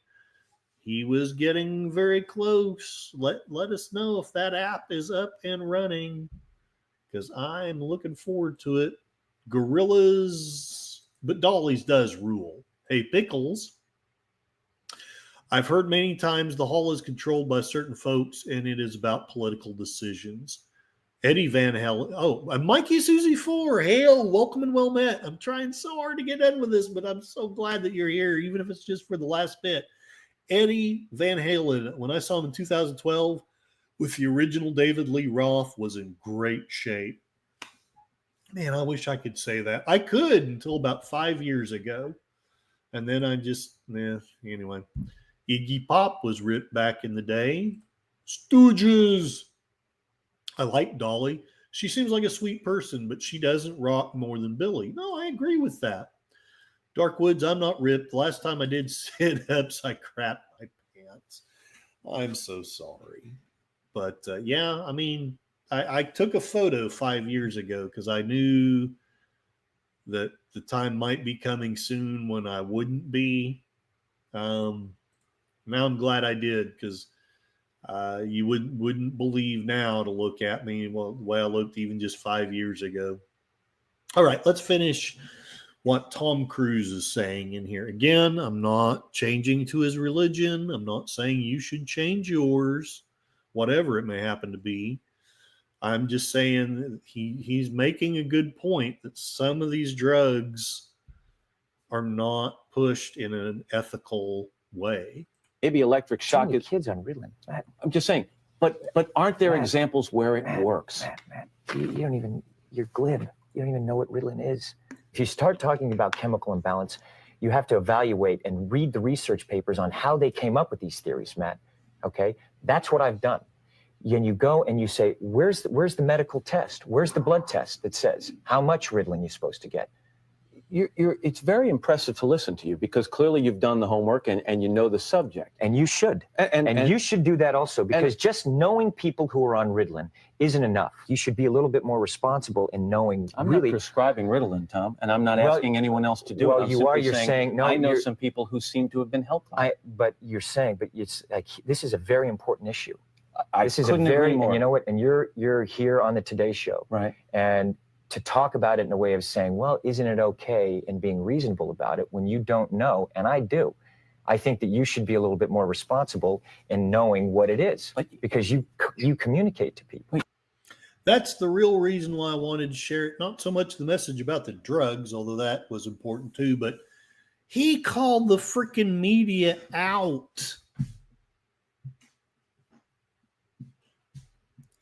he was getting very close. Let us know if that app is up and running, because I'm looking forward to it. Gorillas, but Dolly's does rule. Hey, Pickles. I've heard many times the hall is controlled by certain folks, and it is about political decisions. Eddie Van Halen. Oh, and Mikey Susie 4. Hail, welcome and well met. I'm trying so hard to get done with this, but I'm so glad that you're here, even if it's just for the last bit. Eddie Van Halen, when I saw him in 2012 with the original David Lee Roth, was in great shape. Man, I wish I could say that. I could until about 5 years ago. And then anyway. Iggy Pop was ripped back in the day. Stooges. I like Dolly. She seems like a sweet person, but she doesn't rock more than Billy. No, I agree with that. Darkwoods, I'm not ripped. The last time I did sit-ups, I crapped my pants. I'm so sorry. But yeah, I mean, I took a photo 5 years ago because I knew that the time might be coming soon when I wouldn't be. Now I'm glad I did, because you wouldn't believe now to look at me the way I looked even just 5 years ago. All right, let's finish what Tom Cruise is saying in here. Again, I'm not changing to his religion. I'm not saying you should change yours, whatever it may happen to be. I'm just saying he's making a good point that some of these drugs are not pushed in an ethical way. Maybe electric shock. Kids on Ritalin. Matt, I'm just saying, but aren't there examples where it works? Matt, you're glib. You don't even know what Ritalin is. If you start talking about chemical imbalance, you have to evaluate and read the research papers on how they came up with these theories, Matt. Okay? That's what I've done. And you go and you say, where's the medical test? Where's the blood test that says how much Ritalin you're supposed to get? It's very impressive to listen to you, because clearly you've done the homework and you know the subject. And you should. And you should do that also, because just knowing people who are on Ritalin isn't enough. You should be a little bit more responsible in knowing. I'm not prescribing Ritalin, Tom, and I'm not asking anyone else to do it. Well, you are. You're saying no. I know some people who seem to have been helped. But it's like, this is a very important issue. This is a very, and you know what? And you're here on the Today Show, right? And to talk about it in a way of saying, well, isn't it okay, and being reasonable about it when you don't know, and I do. I think that you should be a little bit more responsible in knowing what it is, because you communicate to people. That's the real reason why I wanted to share it. Not so much the message about the drugs, although that was important too, but He called the freaking media out.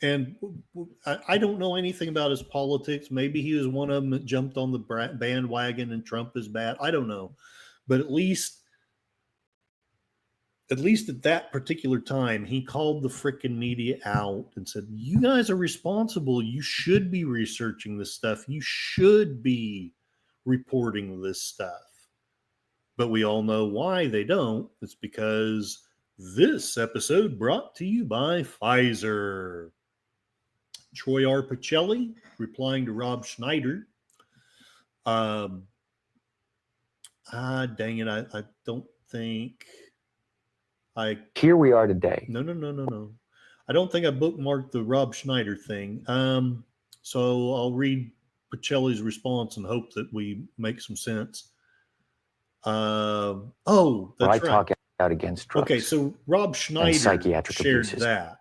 And I don't know anything about his politics. Maybe he was one of them that jumped on the bandwagon and Trump is bad. I don't know. But at least at that particular time, he called the freaking media out and said, you guys are responsible. You should be researching this stuff. You should be reporting this stuff. But we all know why they don't. It's because this episode brought to you by Pfizer. Troy R. Pacelli replying to Rob Schneider. Dang it. I don't think Here we are today. No. I don't think I bookmarked the Rob Schneider thing. So I'll read Pacelli's response and hope that we make some sense. That's I right. talk out against drugs. Okay, so Rob Schneider psychiatric shared abuses. that.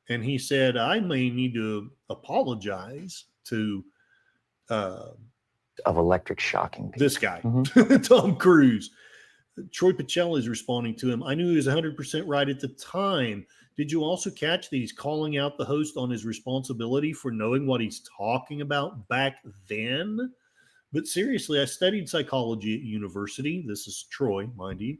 And he said, I may need to apologize to Of electric shocking people. this guy, Tom Cruise. Troy Pacelli is responding to him. I knew he was 100% right at the time. Did you also catch that he's calling out the host on his responsibility for knowing what he's talking about back then? But seriously, I studied psychology at university. This is Troy, mind you.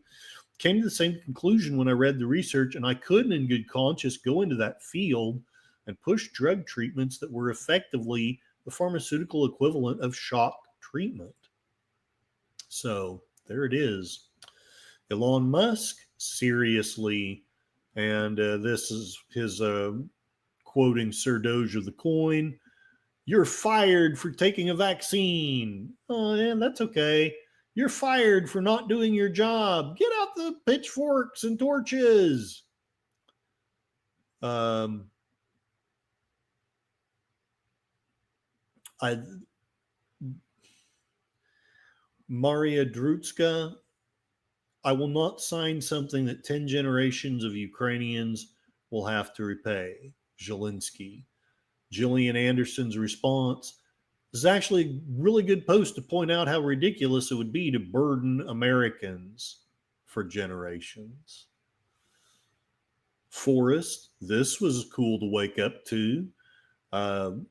Came to the same conclusion when I read the research, and I couldn't in good conscience go into that field and push drug treatments that were effectively the pharmaceutical equivalent of shock treatment. So there it is. Elon Musk, seriously, and this is his quoting Sir Doge of the coin. You're fired for taking a vaccine. Oh, man, that's okay. You're fired for not doing your job. Get out the pitchforks and torches. Maria Drutska, I will not sign something that 10 generations of Ukrainians will have to repay. Zelensky. Gillian Anderson's response. This is actually a really good post to point out how ridiculous it would be to burden Americans for generations. Forrest, this was cool to wake up to.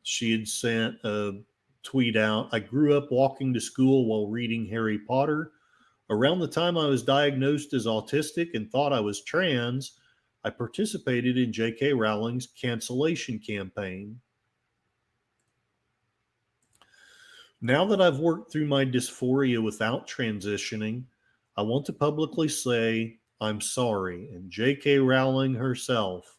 She had sent a tweet out. I grew up walking to school while reading Harry Potter. Around the time I was diagnosed as autistic and thought I was trans, I participated in J.K. Rowling's cancellation campaign. Now that I've worked through my dysphoria without transitioning, I want to publicly say I'm sorry. And J.K. Rowling herself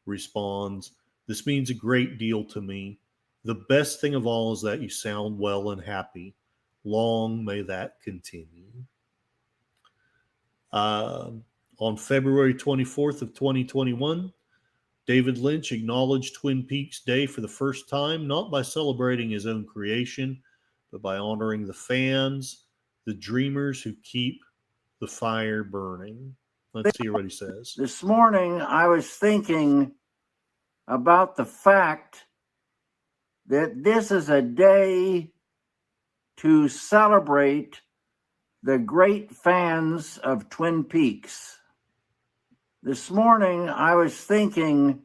responds, this means a great deal to me. The best thing of all is that you sound well and happy. Long may that continue. On February 24th of 2021, David Lynch acknowledged Twin Peaks Day for the first time, not by celebrating his own creation, but by honoring the fans, the dreamers who keep the fire burning. Let's hear what he says. This morning, I was thinking about the fact that this is a day to celebrate the great fans of Twin Peaks. This morning, I was thinking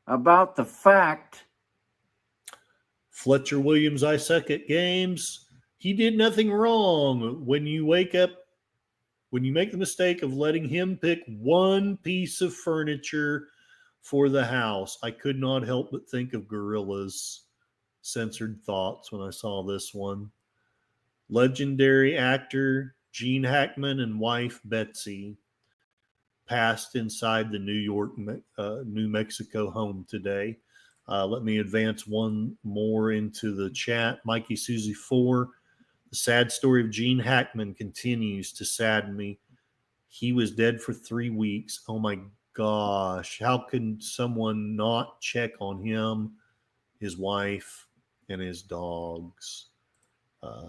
about the fact Fletcher Williams, I suck at games. He did nothing wrong. When you wake up, when you make the mistake of letting him pick one piece of furniture for the house, I could not help but think of Gorilla's censored thoughts when I saw this one. Legendary actor Gene Hackman and wife Betsy passed inside the New Mexico home today. Let me advance one more into the chat. Mikey Susie 4. The sad story of Gene Hackman continues to sadden me. He was dead for 3 weeks. Oh my gosh. How can someone not check on him, his wife, and his dogs?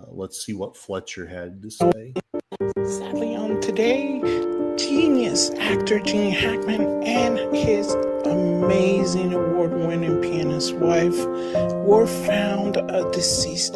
Let's see what Fletcher had to say. Sadly, today, genius actor Gene Hackman and his amazing award-winning pianist's wife were found deceased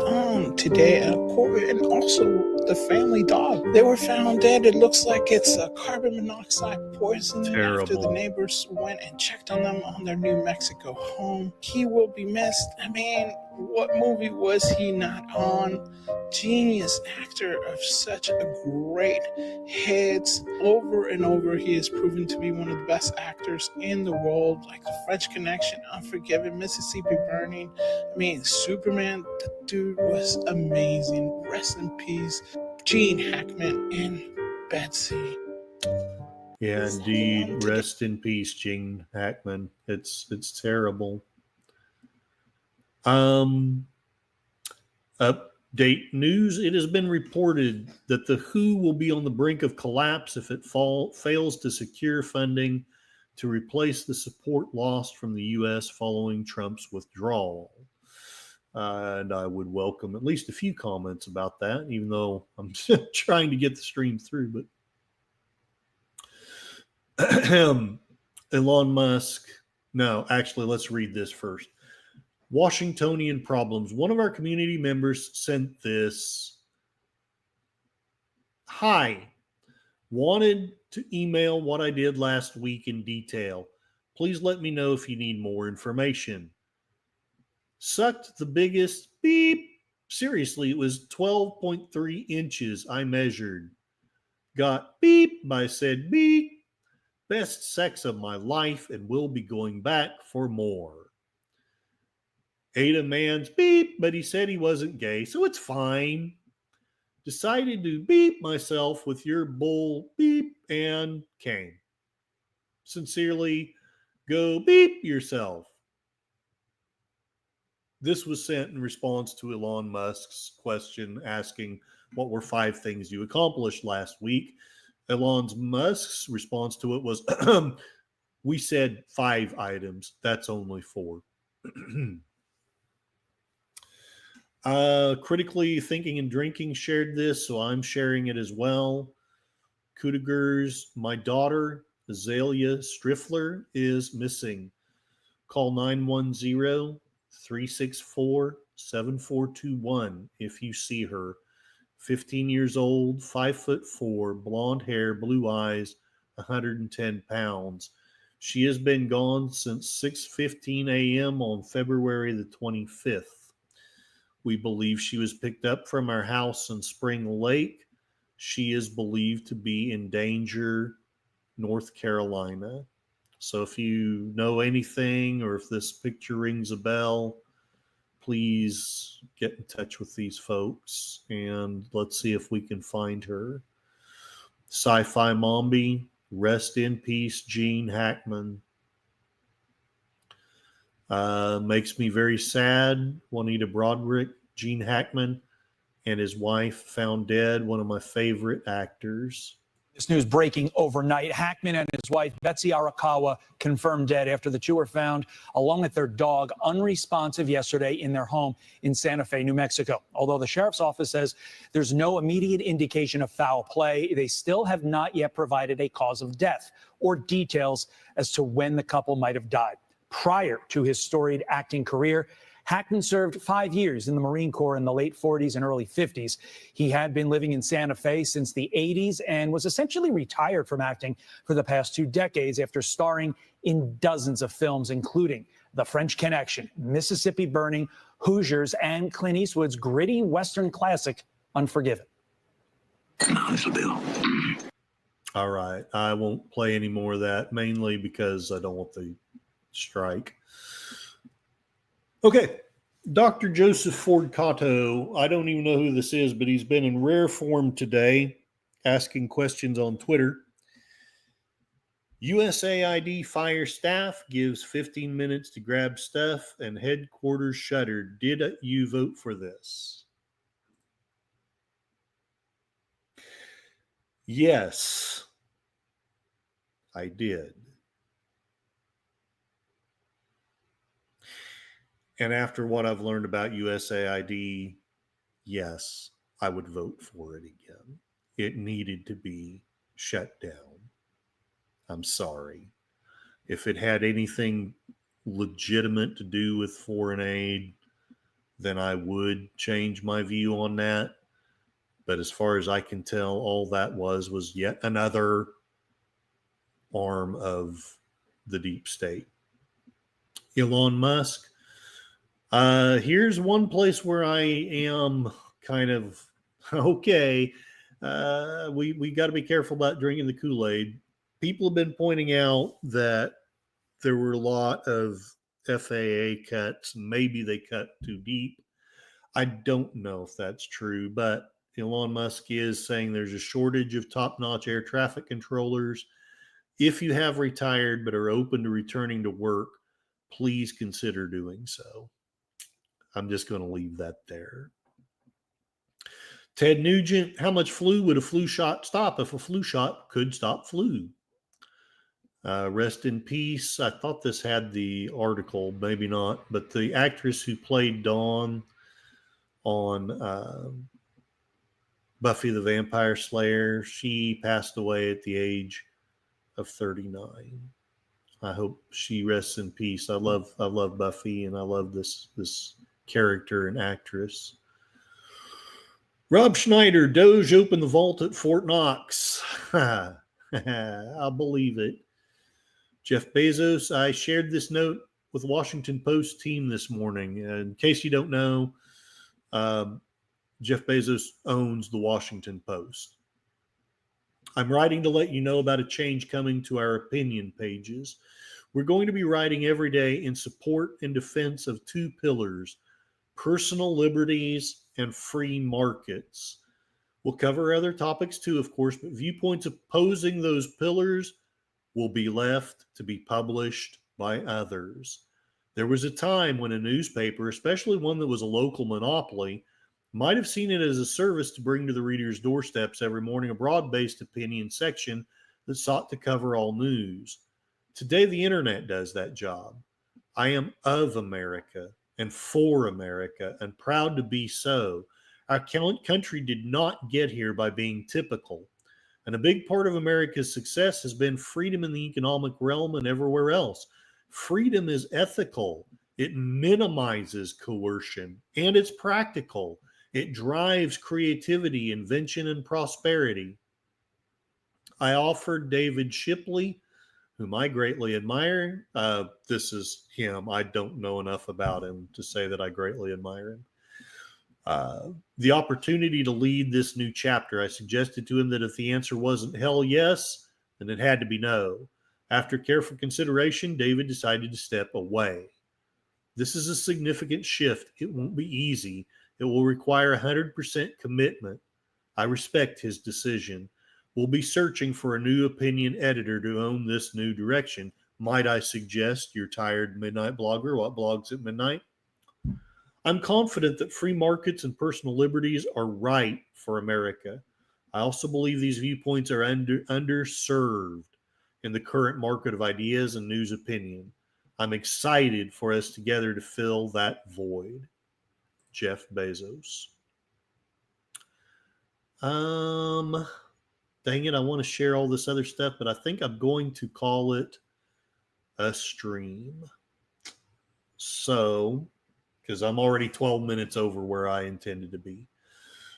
today at court, and also the family dog. They were found dead. It looks like it's a carbon monoxide poisoning after the neighbors went and checked on them on their New Mexico home. He will be missed. I mean, what movie was he not on? Genius actor of such a great hits over and over. He has proven to be one of the best actors in the world, like The French Connection, Unforgiven, Mississippi Burning. I mean, Superman, the dude was amazing. Rest in peace, Gene Hackman and Betsy. Yeah, indeed. Rest in peace, Gene Hackman. It's terrible. Update news. It has been reported that the WHO will be on the brink of collapse if it fails to secure funding to replace the support lost from the U.S. following Trump's withdrawal. And I would welcome at least a few comments about that, even though I'm trying to get the stream through. But Elon Musk. No, actually, let's read this first. Washingtonian problems. One of our community members sent this. Hi. Wanted to email what I did last week in detail. Please let me know if you need more information. Sucked the biggest beep. Seriously, it was 12.3 inches I measured. Got beep by said beep. Best sex of my life and will be going back for more. Ate a man's beep, but he said he wasn't gay, so it's fine. Decided to beep myself with your bull beep and came. Sincerely, go beep yourself. This was sent in response to Elon Musk's question asking what were 5 things you accomplished last week. Elon Musk's response to it was, we said 5 items. That's only 4. Critically Thinking and Drinking shared this, so I'm sharing it as well. Kudigers, my daughter, Azalea Striffler, is missing. Call 910-364-7421 if you see her. 15 years old, 5'4", blonde hair, blue eyes, 110 pounds. She has been gone since 6:15 a.m. on February the 25th. We believe she was picked up from our house in Spring Lake. She is believed to be in Danger, North Carolina. So if you know anything or if this picture rings a bell, please get in touch with these folks and let's see if we can find her. Sci-Fi Mombi, rest in peace, Gene Hackman. Makes me very sad. Juanita Broderick, Gene Hackman, and his wife found dead. One of my favorite actors. This news breaking overnight. Hackman and his wife, Betsy Arakawa, confirmed dead after the two were found, along with their dog, unresponsive yesterday in their home in Santa Fe, New Mexico. Although the sheriff's office says there's no immediate indication of foul play, they still have not yet provided a cause of death or details as to when the couple might have died. Prior to his storied acting career, Hackman served 5 years in the Marine Corps in the late 40s and early 50s. He had been living in Santa Fe since the 80s and was essentially retired from acting for the past 2 decades after starring in dozens of films, including The French Connection, Mississippi Burning, Hoosiers, and Clint Eastwood's gritty Western classic, Unforgiven. All right. I won't play any more of that, mainly because I don't want the strike. Okay, Dr. Joseph Ford Cotto, I don't even know who this is, but he's been in rare form today, asking questions on Twitter. USAID fire staff gives 15 minutes to grab stuff and headquarters shuttered. Did you vote for this? Yes, I did. And after what I've learned about USAID, yes, I would vote for it again. It needed to be shut down. I'm sorry. If it had anything legitimate to do with foreign aid, then I would change my view on that. But as far as I can tell, all that was yet another arm of the deep state. Elon Musk. Here's one place where I am kind of okay. We got to be careful about drinking the Kool-Aid. People have been pointing out that there were a lot of FAA cuts. Maybe they cut too deep. I don't know if that's true, but Elon Musk is saying there's a shortage of top-notch air traffic controllers. If you have retired but are open to returning to work, please consider doing so. I'm just going to leave that there. Ted Nugent, how much flu would a flu shot stop if a flu shot could stop flu? Rest in peace. I thought this had the article, maybe not, but the actress who played Dawn on Buffy the Vampire Slayer, she passed away at the age of 39. I hope she rests in peace. I love Buffy, and I love this character and actress. Rob Schneider, Doge opened the vault at Fort Knox. I'll believe it. Jeff Bezos, I shared this note with the Washington Post team this morning. In case you don't know, Jeff Bezos owns the Washington Post. I'm writing to let you know about a change coming to our opinion pages. We're going to be writing every day in support and defense of two pillars: personal liberties and free markets. We'll cover other topics too, of course, but viewpoints opposing those pillars will be left to be published by others. There was a time when a newspaper, especially one that was a local monopoly, might have seen it as a service to bring to the reader's doorsteps every morning a broad-based opinion section that sought to cover all news. Today, the internet does that job. I am of America and for America and proud to be so. Our country did not get here by being typical. And a big part of America's success has been freedom in the economic realm and everywhere else. Freedom is ethical. It minimizes coercion, and it's practical. It drives creativity, invention, and prosperity. I offered David Shipley, whom I greatly admire. This is him. I don't know enough about him to say that I greatly admire him. The opportunity to lead this new chapter. I suggested to him that if the answer wasn't hell yes, then it had to be no. After careful consideration, David decided to step away. This is a significant shift. It won't be easy. It will require 100% commitment. I respect his decision. We'll be searching for a new opinion editor to own this new direction. Might I suggest your tired midnight blogger, what blogs at midnight? I'm confident that free markets and personal liberties are right for America. I also believe these viewpoints are underserved in the current market of ideas and news opinion. I'm excited for us together to fill that void. Jeff Bezos. Dang it, I want to share all this other stuff, but I think I'm going to call it a stream. So, because I'm already 12 minutes over where I intended to be.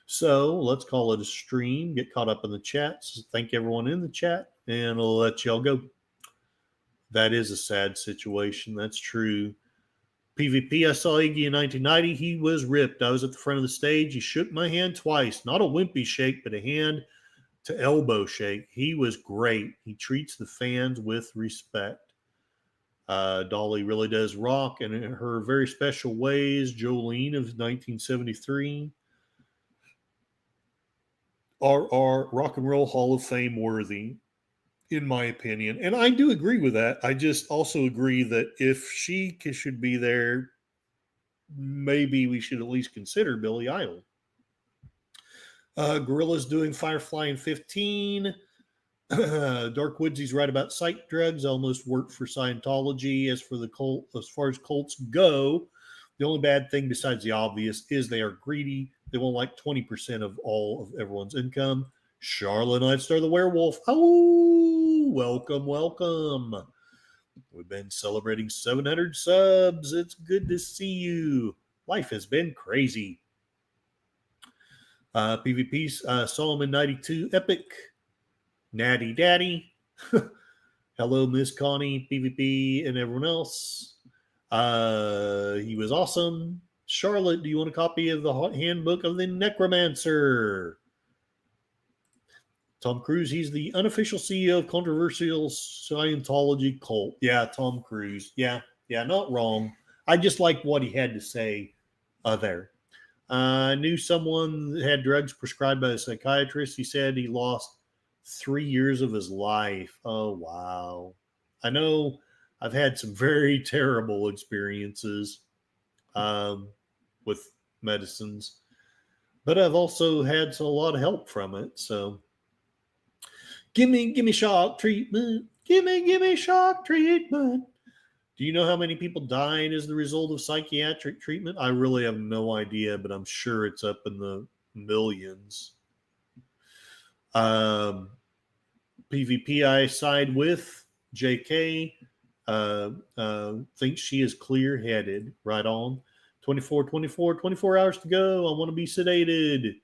So let's call it a stream. Get caught up in the chats. Thank everyone in the chat, and I'll let y'all go. That is a sad situation. That's true. PvP, I saw Iggy in 1990. He was ripped. I was at the front of the stage. He shook my hand twice. Not a wimpy shake, but a hand to elbow shake. He was great. He treats the fans with respect. Dolly really does rock, and in her very special ways. Jolene of 1973 are Rock and Roll Hall of Fame worthy, in my opinion. And I do agree with that. I just also agree that if she should be there, maybe we should at least consider Billy Idol. Gorilla's doing Firefly in 15. Dark Woodsy's right about psych drugs. Almost worked for Scientology. As far as cults go, the only bad thing besides the obvious is they are greedy. They want like 20% of all of everyone's income. Charlotte Nightstar the Werewolf. Oh, welcome. We've been celebrating 700 subs. It's good to see you. Life has been crazy. PvP, Solomon 92, Epic, Natty Daddy. Hello, Miss Connie, PvP, and everyone else. He was awesome. Charlotte, do you want a copy of the Handbook of the Necromancer? Tom Cruise, he's the unofficial CEO of controversial Scientology cult. Yeah, Tom Cruise. Yeah, not wrong. I just like what he had to say there. I knew someone that had drugs prescribed by a psychiatrist. He said he lost 3 years of his life. Oh, wow. I know I've had some very terrible experiences with medicines, but I've also had a lot of help from it. So give me shock treatment. Give me shock treatment. Do you know how many people died as the result of psychiatric treatment? I really have no idea, but I'm sure it's up in the millions. PvP, I side with JK. Thinks she is clear-headed. Right on. 24 hours to go. I want to be sedated.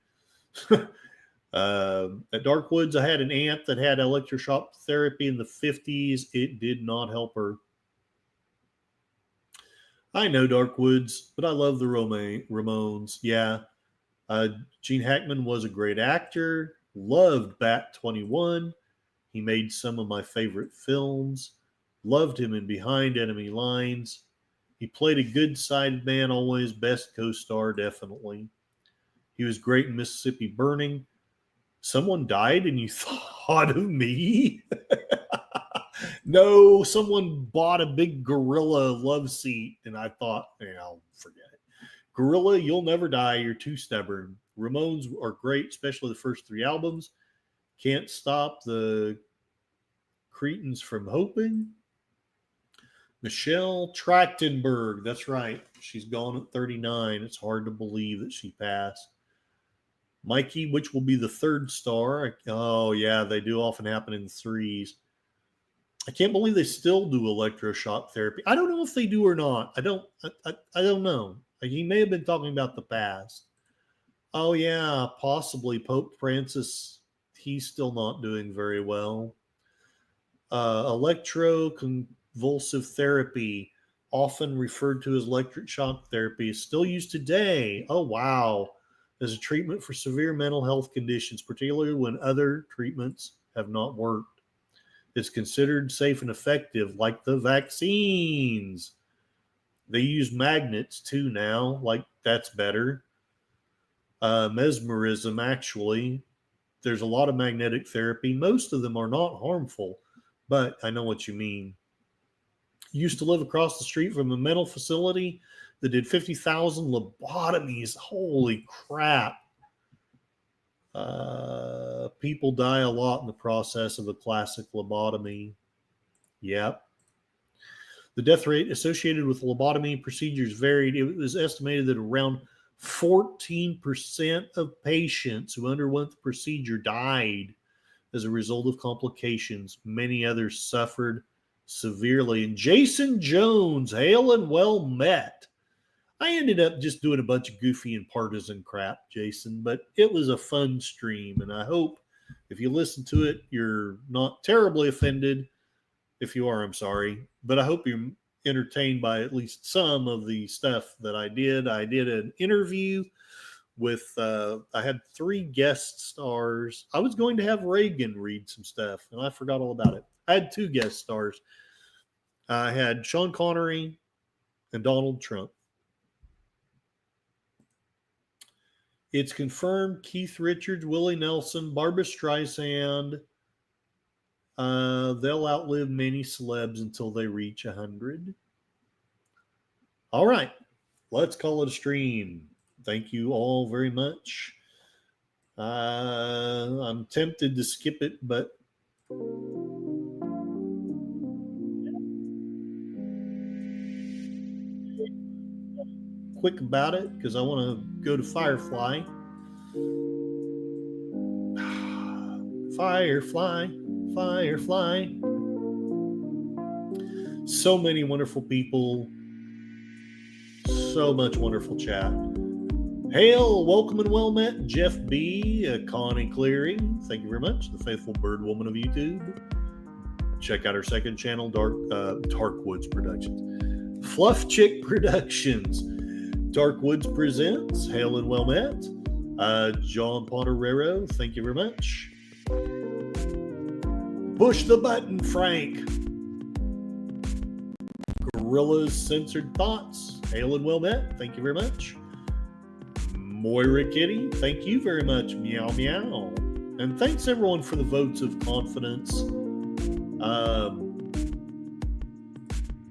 At Darkwoods, I had an aunt that had electroshock therapy in the 50s. It did not help her. I know Darkwoods, but I love the Ramones. Yeah. Gene Hackman was a great actor. Loved Bat 21. He made some of my favorite films. Loved him in Behind Enemy Lines. He played a good side man, always best co-star, definitely. He was great in Mississippi Burning. Someone died and you thought of me? No, someone bought a big Gorilla love seat, and I thought, I'll forget it. Gorilla, you'll never die. You're too stubborn. Ramones are great, especially the first 3 albums. Can't stop the Cretans from hoping. Michelle Trachtenberg, that's right. She's gone at 39. It's hard to believe that she passed. Mikey, which will be the 3rd star. Oh, yeah, they do often happen in 3s. I can't believe they still do electroshock therapy. I don't know if they do or not. I don't know. He may have been talking about the past. Oh, yeah, possibly Pope Francis. He's still not doing very well. Electroconvulsive therapy, often referred to as electric shock therapy, is still used today. Oh, wow. As a treatment for severe mental health conditions, particularly when other treatments have not worked. It's considered safe and effective, like the vaccines. They use magnets too now, like that's better. Mesmerism, actually. There's a lot of magnetic therapy. Most of them are not harmful, but I know what you mean. Used to live across the street from a mental facility that did 50,000 lobotomies. Holy crap. People die a lot in the process of a classic lobotomy. Yep. The death rate associated with lobotomy procedures varied. It was estimated that around 14% of patients who underwent the procedure died as a result of complications. Many others suffered severely. And Jason Jones, hail and well met. I ended up just doing a bunch of goofy and partisan crap, Jason, but it was a fun stream, and I hope if you listen to it, you're not terribly offended. If you are, I'm sorry, but I hope you're entertained by at least some of the stuff that I did. I did an interview with, I had 3 guest stars. I was going to have Reagan read some stuff, and I forgot all about it. I had 2 guest stars. I had Sean Connery and Donald Trump. It's confirmed Keith Richards, Willie Nelson, Barbra Streisand, they'll outlive many celebs until they reach 100. All right, let's call it a stream. Thank you all very much. I'm tempted to skip it, but quick about it because I want to go to Firefly. Firefly. So many wonderful people. So much wonderful chat. Hail, welcome and well met. Jeff B, Connie Cleary, thank you very much. The faithful bird woman of YouTube. Check out our second channel, Darkwoods Productions. Fluff Chick Productions. Darkwoods presents. Hail and well met. John Ponterero, thank you very much. Push the button, Frank. Gorilla's Censored Thoughts. Hail and well met. Thank you very much. Moira Kitty, thank you very much. Meow meow. And thanks everyone for the votes of confidence.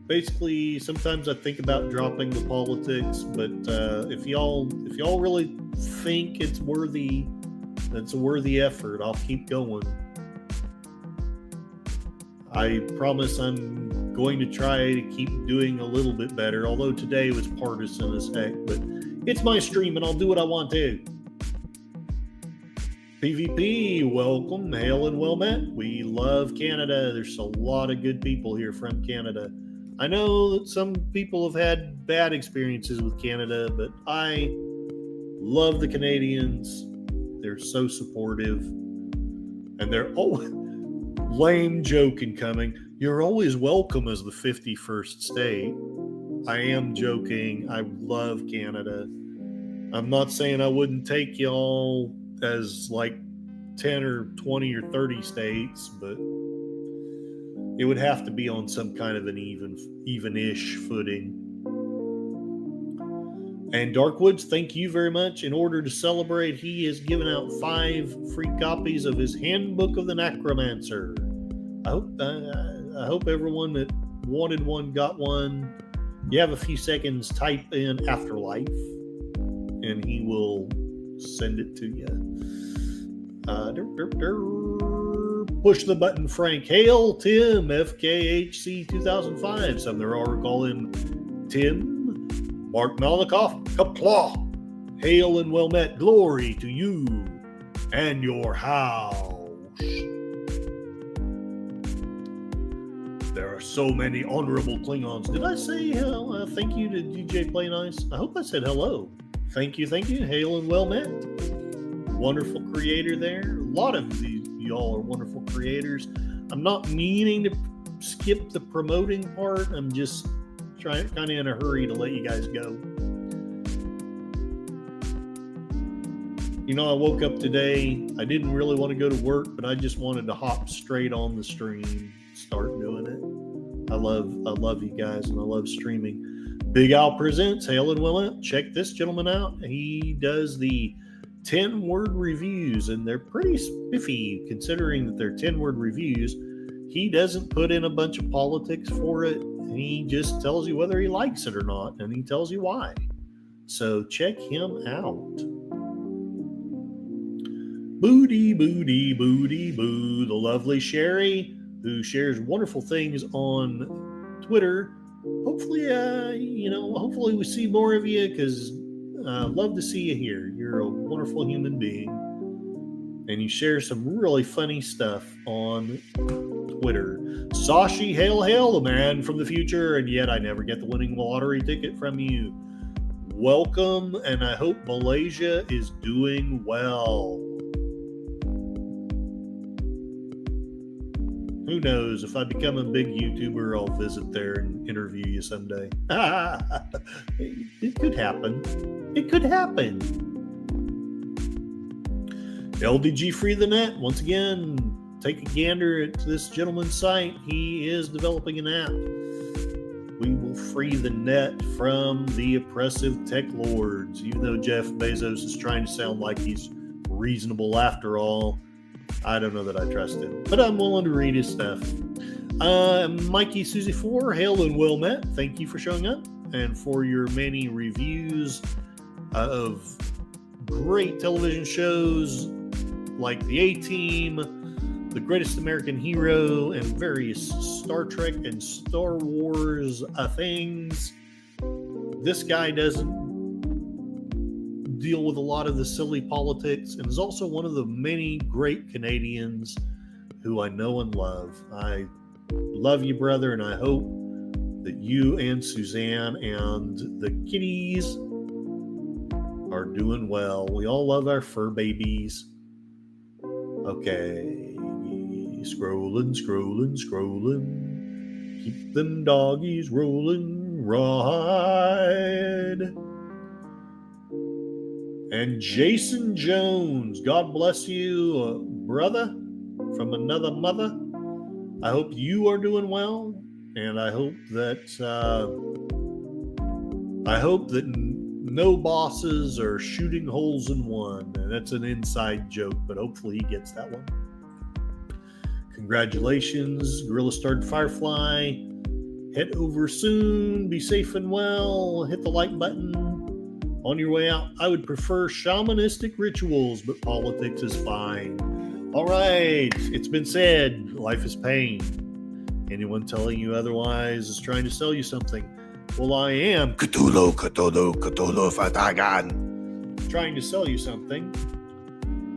Basically, sometimes I think about dropping the politics, but if y'all really think it's a worthy effort, I'll keep going. I promise I'm going to try to keep doing a little bit better, although today was partisan as heck, but it's my stream and I'll do what I want to. PvP, welcome, hail and well met. We love Canada. There's a lot of good people here from Canada. I know that some people have had bad experiences with Canada, but I love the Canadians. They're so supportive. And they're always lame joke incoming. You're always welcome as the 51st state. I am joking. I love Canada. I'm not saying I wouldn't take y'all as like 10 or 20 or 30 states, but it would have to be on some kind of an even-ish footing. And Darkwoods, thank you very much. In order to celebrate, he has given out 5 free copies of his Handbook of the Necromancer. I hope everyone that wanted one got one. You have a few seconds, type in Afterlife, and he will send it to you. Push the button, Frank. Hail, Tim, FKHC 2005. Some there are call him Tim. Mark Malikoff, Kaplaw. Hail and well met. Glory to you and your house. There are so many honorable Klingons. Did I say thank you to DJ Play Nice? I hope I said hello. Thank you. Hail and well met. Wonderful creator there. A lot of y'all are wonderful creators. I'm not meaning to skip the promoting part. I'm just kind of in a hurry to let you guys go. You know, I woke up today. I didn't really want to go to work, but I just wanted to hop straight on the stream, start doing it. I love you guys, and I love streaming. Big Al presents Hail and well. Check this gentleman out. He does the 10-word reviews, and they're pretty spiffy considering that they're 10-word reviews. He doesn't put in a bunch of politics for it. He just tells you whether he likes it or not, and he tells you why. So check him out. Booty, booty, booty, boo. The lovely Sherry, who shares wonderful things on Twitter. Hopefully, hopefully we see more of you, because love to see you here. You're a wonderful human being, and you share some really funny stuff on Twitter. Sashi, hail, the man from the future, and yet I never get the winning lottery ticket from you. Welcome, and I hope Malaysia is doing well. Who knows? If I become a big YouTuber, I'll visit there and interview you someday. It could happen. It could happen. LDG Free the Net. Once again, take a gander at this gentleman's site. He is developing an app. We will free the net from the oppressive tech lords. Even though Jeff Bezos is trying to sound like he's reasonable after all, I don't know that I trust him, but I'm willing to read his stuff. Mikey Susie 4, hail and well met. Thank you for showing up and for your many reviews of great television shows like The A-Team, The Greatest American Hero, and various Star Trek and Star Wars things. This guy doesn't deal with a lot of the silly politics, and is also one of the many great Canadians who I know and love. I love you, brother, and I hope that you and Suzanne and the kitties are doing well. We all love our fur babies. Okay, scrolling. Keep them doggies rolling, ride. And Jason Jones, God bless you, brother, from another mother. I hope you are doing well, and I hope that no bosses are shooting holes in one. And that's an inside joke, but hopefully he gets that one. Congratulations, Gorilla Starred Firefly. Head over soon. Be safe and well. Hit the like button on your way out. I would prefer shamanistic rituals, but politics is fine. All right, it's been said, life is pain. Anyone telling you otherwise is trying to sell you something. Well, I am Cthulhu Fatagan. Trying to sell you something.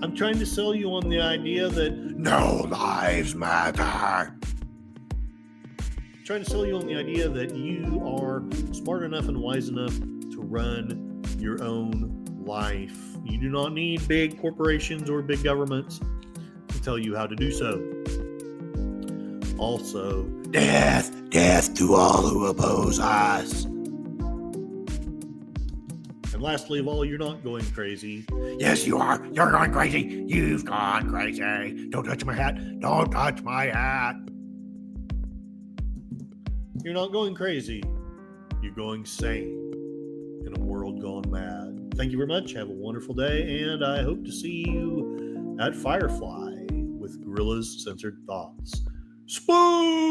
I'm trying to sell you on the idea that no lives matter. Trying to sell you on the idea that you are smart enough and wise enough to run your own life. You do not need big corporations or big governments to tell you how to do so. Also, death to all who oppose us. And lastly of all, you're not going crazy. Yes, you are. You're going crazy. You've gone crazy. Don't touch my hat. Don't touch my hat. You're not going crazy. You're going sane in a world gone mad. Thank you very much. Have a wonderful day, and I hope to see you at Firefly with Gorilla's Censored Thoughts. Spoon!